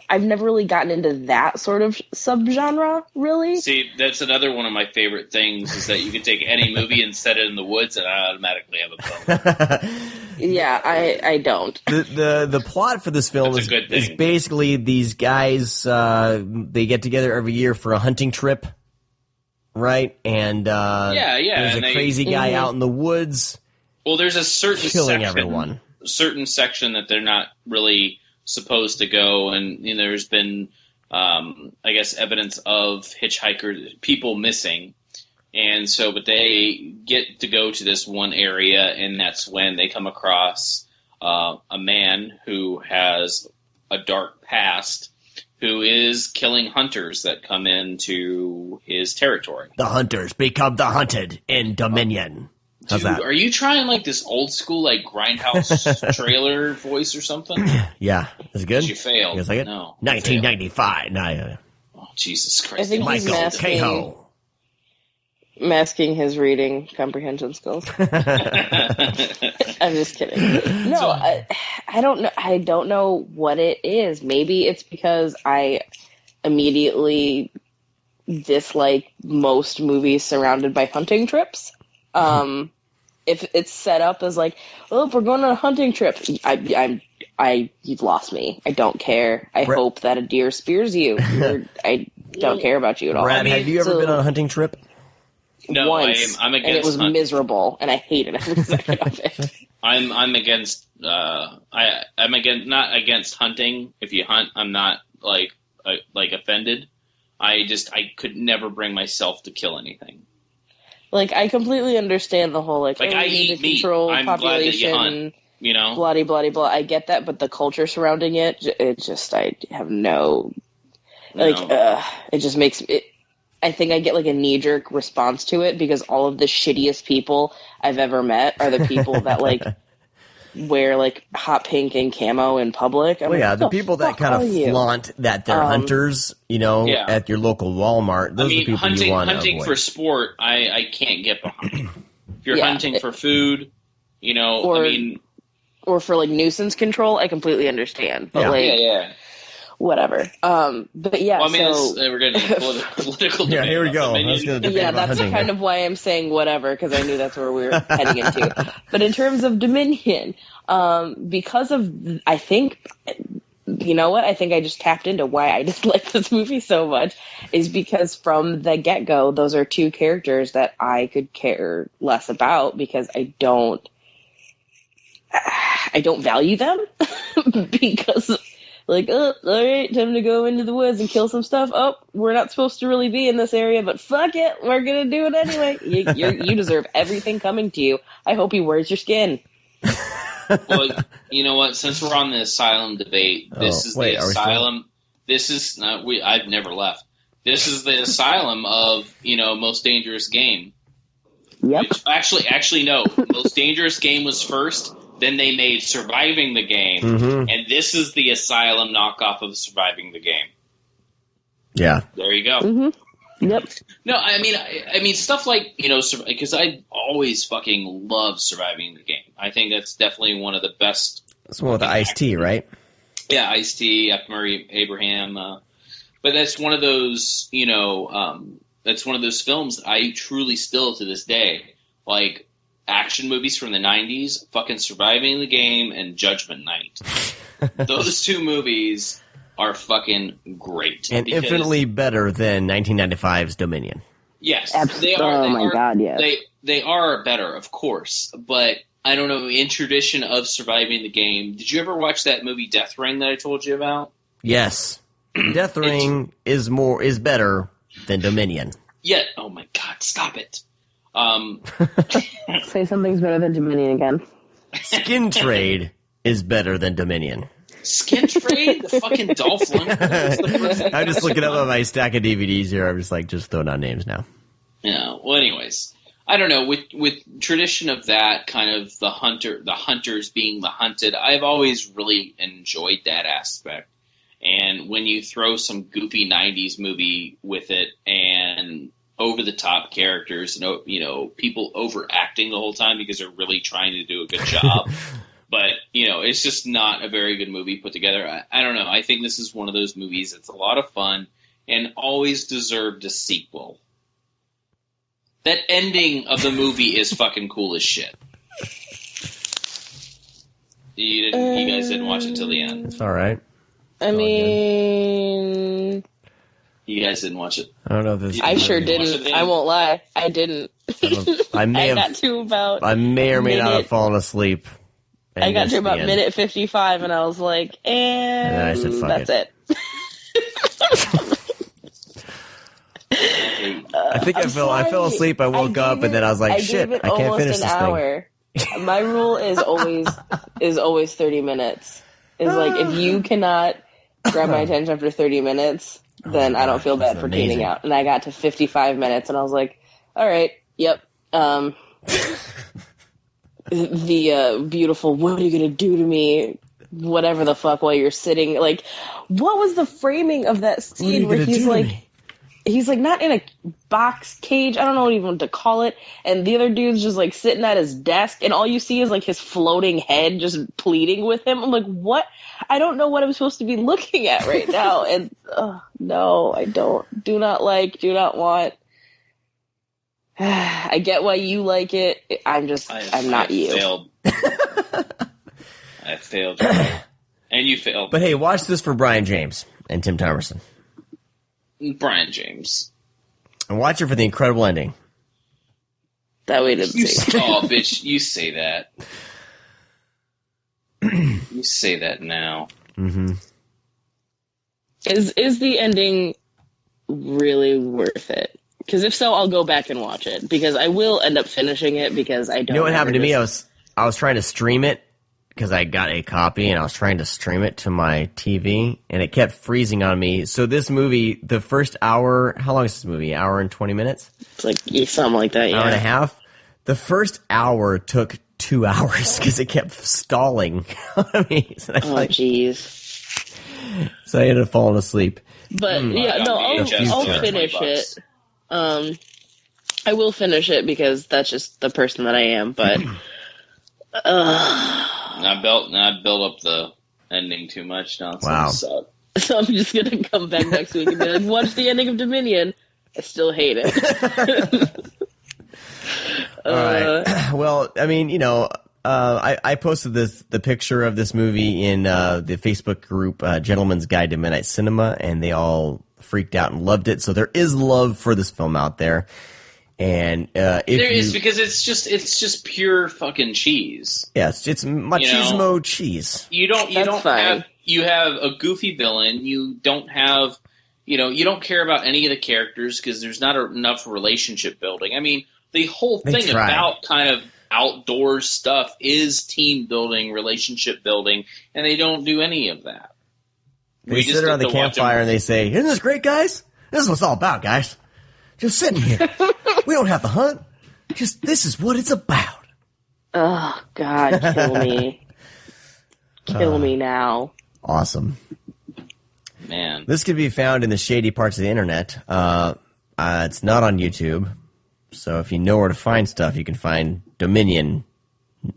I've never really gotten into that sort of subgenre, really. See, that's another one of my favorite things is that you can take any movie and set it in the woods and I automatically have a film. Yeah, I don't. The plot for this film is basically these guys, they get together every year for a hunting trip, right? And there's a crazy guy out in the woods. Well, there's a certain killing everyone. Certain section that they're not really supposed to go, and there's been I guess evidence of hitchhikers, people missing, and so but they get to go to this one area, and that's when they come across a man who has a dark past who is killing hunters that come into his territory. The hunters become the hunted in Dominion. How's Dude, that? are you trying like this old school like Grindhouse trailer voice or something? Yeah. Is it good? You failed. You guys like it? No. 1995. No, yeah. Oh, Jesus Christ. I think he's Michael Cahill. masking his reading comprehension skills. I'm just kidding. No, I don't know. I don't know what it is. Maybe it's because I immediately dislike most movies surrounded by hunting trips. If it's set up as like, oh, if we're going on a hunting trip, you've lost me. I don't care. I hope that a deer spears you. I don't care about you at all. Brad, have you ever been on a hunting trip? No, once, I'm against. And it was hunting. miserable, and I hated every second of it. I'm against. I'm against, not against hunting. If you hunt, I'm not like offended. I could never bring myself to kill anything. Like, I completely understand the whole, like I need eat to meat. control I'm population, glad that you hunt, you know? blah, blah, blah. I get that, but the culture surrounding it I have no, it just makes it, I think I get, like, a knee-jerk response to it, because all of the shittiest people I've ever met are the people that, like, wear, like, hot pink and camo in public. I'm the people that kind of flaunt that they're hunters, at your local Walmart, those are the people you want to avoid. Hunting for sport, I can't get behind. If you're hunting for food, or for, like, nuisance control, I completely understand. But, whatever. But yeah, well, I mean, we're getting political debate. Yeah, here we go. That's kind of why I'm saying whatever, because I knew that's where we were heading into. But in terms of Dominion, because of, I think, you know what? I think I just tapped into why I dislike this movie so much, is because from the get-go, those are two characters that I could care less about, because I don't value them because, like, oh, all right, time to go into the woods and kill some stuff. Oh, we're not supposed to really be in this area, but fuck it, we're gonna do it anyway. You deserve everything coming to you. I hope he wears your skin. Well, you know what? Since we're on the Asylum debate, this is the Asylum. This is not. I've never left. This is the Asylum of Most Dangerous Game. Yep. Which, actually, no. Most Dangerous Game was first. Then they made Surviving the Game, and this is the Asylum knockoff of Surviving the Game. Yeah. There you go. Mm-hmm. Yep. No, I mean stuff like because I always fucking love Surviving the Game. I think that's definitely one of the best. That's one with the Ice-T, right? Yeah, Ice-T, F. Murray Abraham. But that's one of those, that's one of those films I truly still to this day like. Action movies from the 90s, fucking Surviving the Game and Judgment Night. Those two movies are fucking great. And infinitely better than 1995's Dominion. Yes. They are. God, yes. They are better, of course. But, I don't know, in tradition of Surviving the Game, did you ever watch that movie Death Ring that I told you about? Yes. Death Ring is better than Dominion. Yeah. Oh my God, stop it. Say something's better than Dominion again. Skin Trade is better than Dominion. Skin Trade? The fucking Dolph Lundgren? I'm just looking up on my stack of DVDs here. I'm just throwing out names now. Yeah. Well, anyways, I don't know. With tradition of that kind of the hunters being the hunted, I've always really enjoyed that aspect. And when you throw some goofy 90s movie with it and over-the-top characters and, people overacting the whole time because they're really trying to do a good job. But, it's just not a very good movie put together. I don't know. I think this is one of those movies that's a lot of fun and always deserved a sequel. That ending of the movie is fucking cool as shit. You guys didn't watch it till the end. It's all right. I mean... You guys didn't watch it. I don't know if this. I sure didn't. I won't lie. I didn't. I may or may not have fallen asleep. I got to about minute 55, and I was like, and I said, fuck that's it. I think I fell asleep. I woke up, and then I was like, shit, I can't finish this thing. My rule is always 30 minutes. Is like if you cannot grab my attention after 30 minutes, then I don't feel bad for tuning out. And I got to 55 minutes, and I was like, all right, yep. The beautiful, what are you going to do to me? Whatever the fuck while you're sitting. Like, what was the framing of that scene where he's like not in a box cage, I don't know even what to call it, and the other dude's just like sitting at his desk, and all you see is like his floating head just pleading with him. I'm like, what? I don't know what I'm supposed to be looking at right now. And no, I do not want. I get why you like it. I'm not you. Failed. I failed. And you failed. But hey, watch this for Brian James and Tim Thomerson. Brian James. And watch it for the incredible ending. That we didn't see. Oh, bitch, you say that. You say that now. Mm-hmm. Is the ending really worth it? Because if so, I'll go back and watch it. Because I will end up finishing it because I don't. You know what happened to me? I was trying to stream it because I got a copy and I was trying to stream it to my TV and it kept freezing on me. So this movie, the first hour, how long is this movie? Hour and 20 minutes? It's like something like that. Yeah. Hour and a half. The first hour took 2 hours because it kept stalling on me. So jeez. So I ended up falling asleep. But I'll finish it. I will finish it because that's just the person that I am. But I built up the ending too much now. Wow. So I'm just gonna come back next week and be like, watch the ending of Dominion. I still hate it. All right. Well, I mean, I posted the picture of this movie in the Facebook group Gentleman's Guide to Midnight Cinema, and they all freaked out and loved it. So there is love for this film out there, and is because it's just pure fucking cheese. Yes, it's machismo cheese. You have a goofy villain. You don't have you don't care about any of the characters because there's not enough relationship building. I mean, the whole thing about kind of outdoor stuff is team building, relationship building, and they don't do any of that. They sit around the campfire and they say, "Isn't this great, guys? This is what it's all about, guys. Just sitting here. We don't have to hunt. Just this is what it's about." Oh God, kill me, kill me now. Awesome, man. This can be found in the shady parts of the internet. It's not on YouTube. So if you know where to find stuff, you can find Dominion,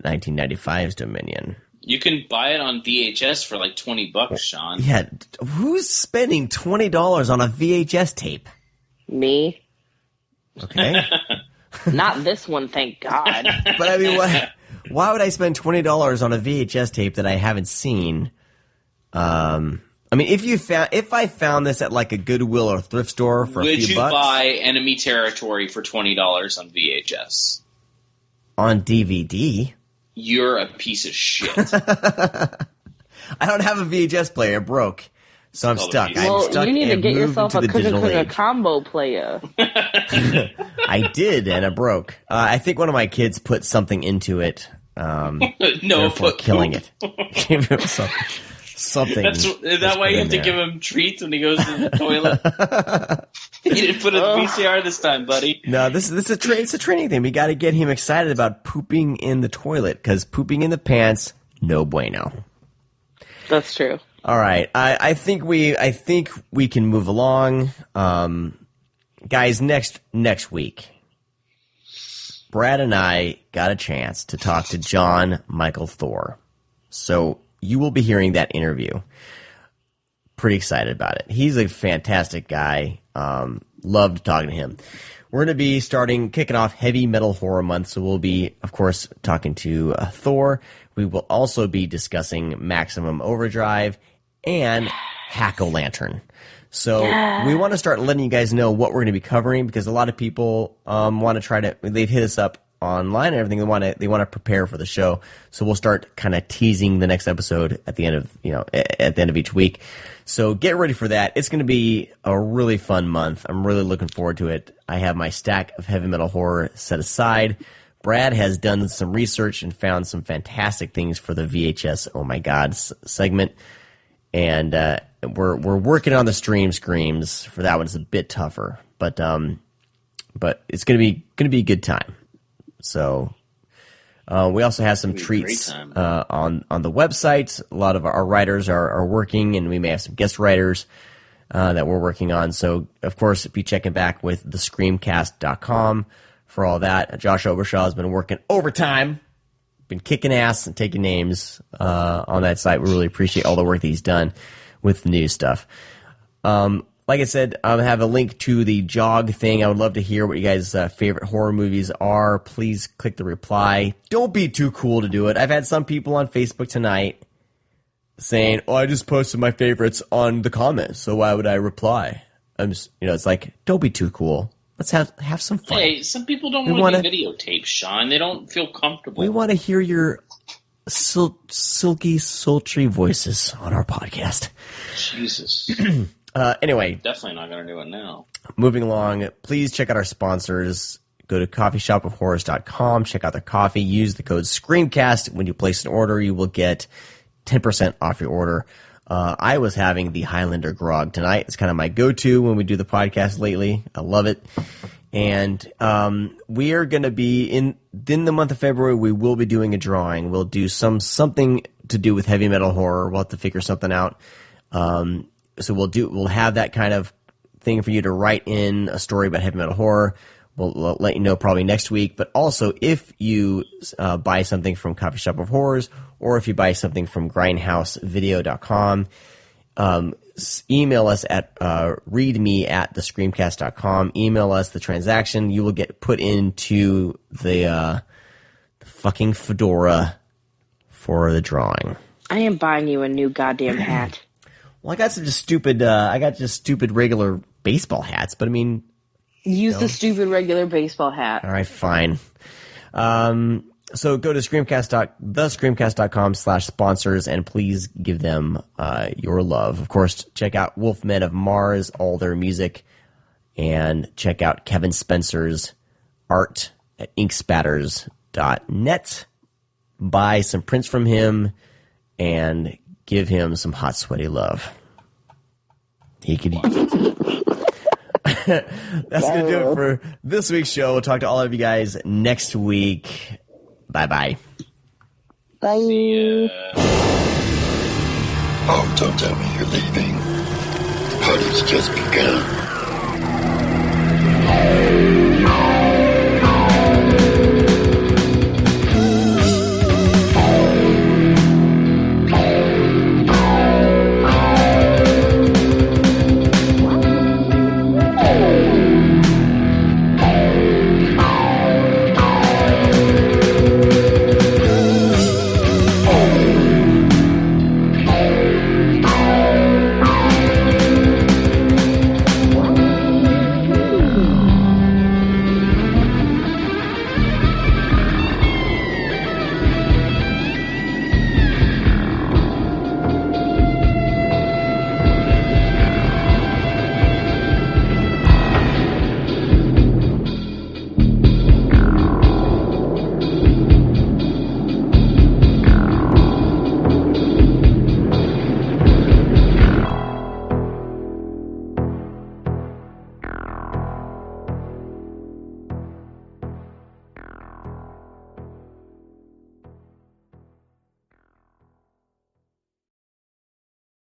1995's Dominion. You can buy it on VHS for like $20, Sean. Yeah, who's spending $20 on a VHS tape? Me. Okay. Not this one, thank God. But I mean, why would I spend $20 on a VHS tape that I haven't seen? I mean, if I found this at like a Goodwill or thrift store for a few bucks, would you buy Enemy Territory for $20 on VHS? On DVD? You're a piece of shit. I don't have a VHS player; it broke, so I'm stuck. Well, I'm stuck. You need to get yourself a Coca-Cola combo player. I did, and it broke. I think one of my kids put something into it. Therefore killing it. Give him something. Is that why you have to give him treats when he goes to the toilet? You didn't put it in VCR this time, buddy. No, it's a training thing. We got to get him excited about pooping in the toilet because pooping in the pants, no bueno. That's true. All right, I think we can move along, guys. Next week, Brad and I got a chance to talk to John Michael Thor, so you will be hearing that interview. Pretty excited about it. He's a fantastic guy. Loved talking to him. We're going to be kicking off Heavy Metal Horror Month, so we'll be, of course, talking to Thor. We will also be discussing Maximum Overdrive and Hack-O-Lantern. So we want to start letting you guys know what we're going to be covering because a lot of people want to they've hit us up online and everything. They want to prepare for the show. So we'll start kind of teasing the next episode at the end of each week. So get ready for that. It's going to be a really fun month. I'm really looking forward to it. I have my stack of heavy metal horror set aside. Brad has done some research and found some fantastic things for the VHS Oh My God segment. And we're working on the stream screams. For that one, it's a bit tougher, but it's gonna be a good time. So we also have some treats on the website. A lot of our writers are working, and we may have some guest writers that we're working on. So, of course, be checking back with thescreamcast.com for all that. Josh Obershaw has been working overtime, been kicking ass and taking names on that site. We really appreciate all the work that he's done with the new stuff. Like I said, I have a link to the jog thing. I would love to hear what you guys' favorite horror movies are. Please click the reply. Don't be too cool to do it. I've had some people on Facebook tonight saying, "Oh, I just posted my favorites on the comments, so why would I reply?" It's like, don't be too cool. Let's have some fun. Hey, some people don't want to be videotaped, Sean. They don't feel comfortable. We want to hear your silky, sultry voices on our podcast. Jesus. Anyway. Definitely not going to do it now. Moving along, please check out our sponsors. Go to coffeeshopofhorrors.com. Check out their coffee. Use the code ScreamCast. When you place an order, you will get 10% off your order. I was having the Highlander grog tonight. It's kind of my go-to when we do the podcast lately. I love it. And we are going to be in the month of February. We will be doing a drawing. We'll do something to do with heavy metal horror. We'll have to figure something out. So we'll have that kind of thing for you to write in a story about heavy metal horror. We'll let you know probably next week. But also, if you buy something from Coffee Shop of Horrors, or if you buy something from grindhousevideo.com, email us at readme@thescreamcast.com. Email us the transaction. You will get put into the fucking fedora for the drawing. I am buying you a new goddamn hat. Well, I got some just stupid. I got just stupid regular baseball hats, but I mean, use the stupid regular baseball hat. All right, fine. So go to thescreamcast.com/sponsors and please give them your love. Of course, check out Wolfmen of Mars, all their music, and check out Kevin Spencer's art at inkspatters.net. Buy some prints from him and give him some hot, sweaty love. He could use it. That's going to do it for this week's show. We'll talk to all of you guys next week. Bye-bye. Bye. Oh, don't tell me you're leaving. The party's just begun.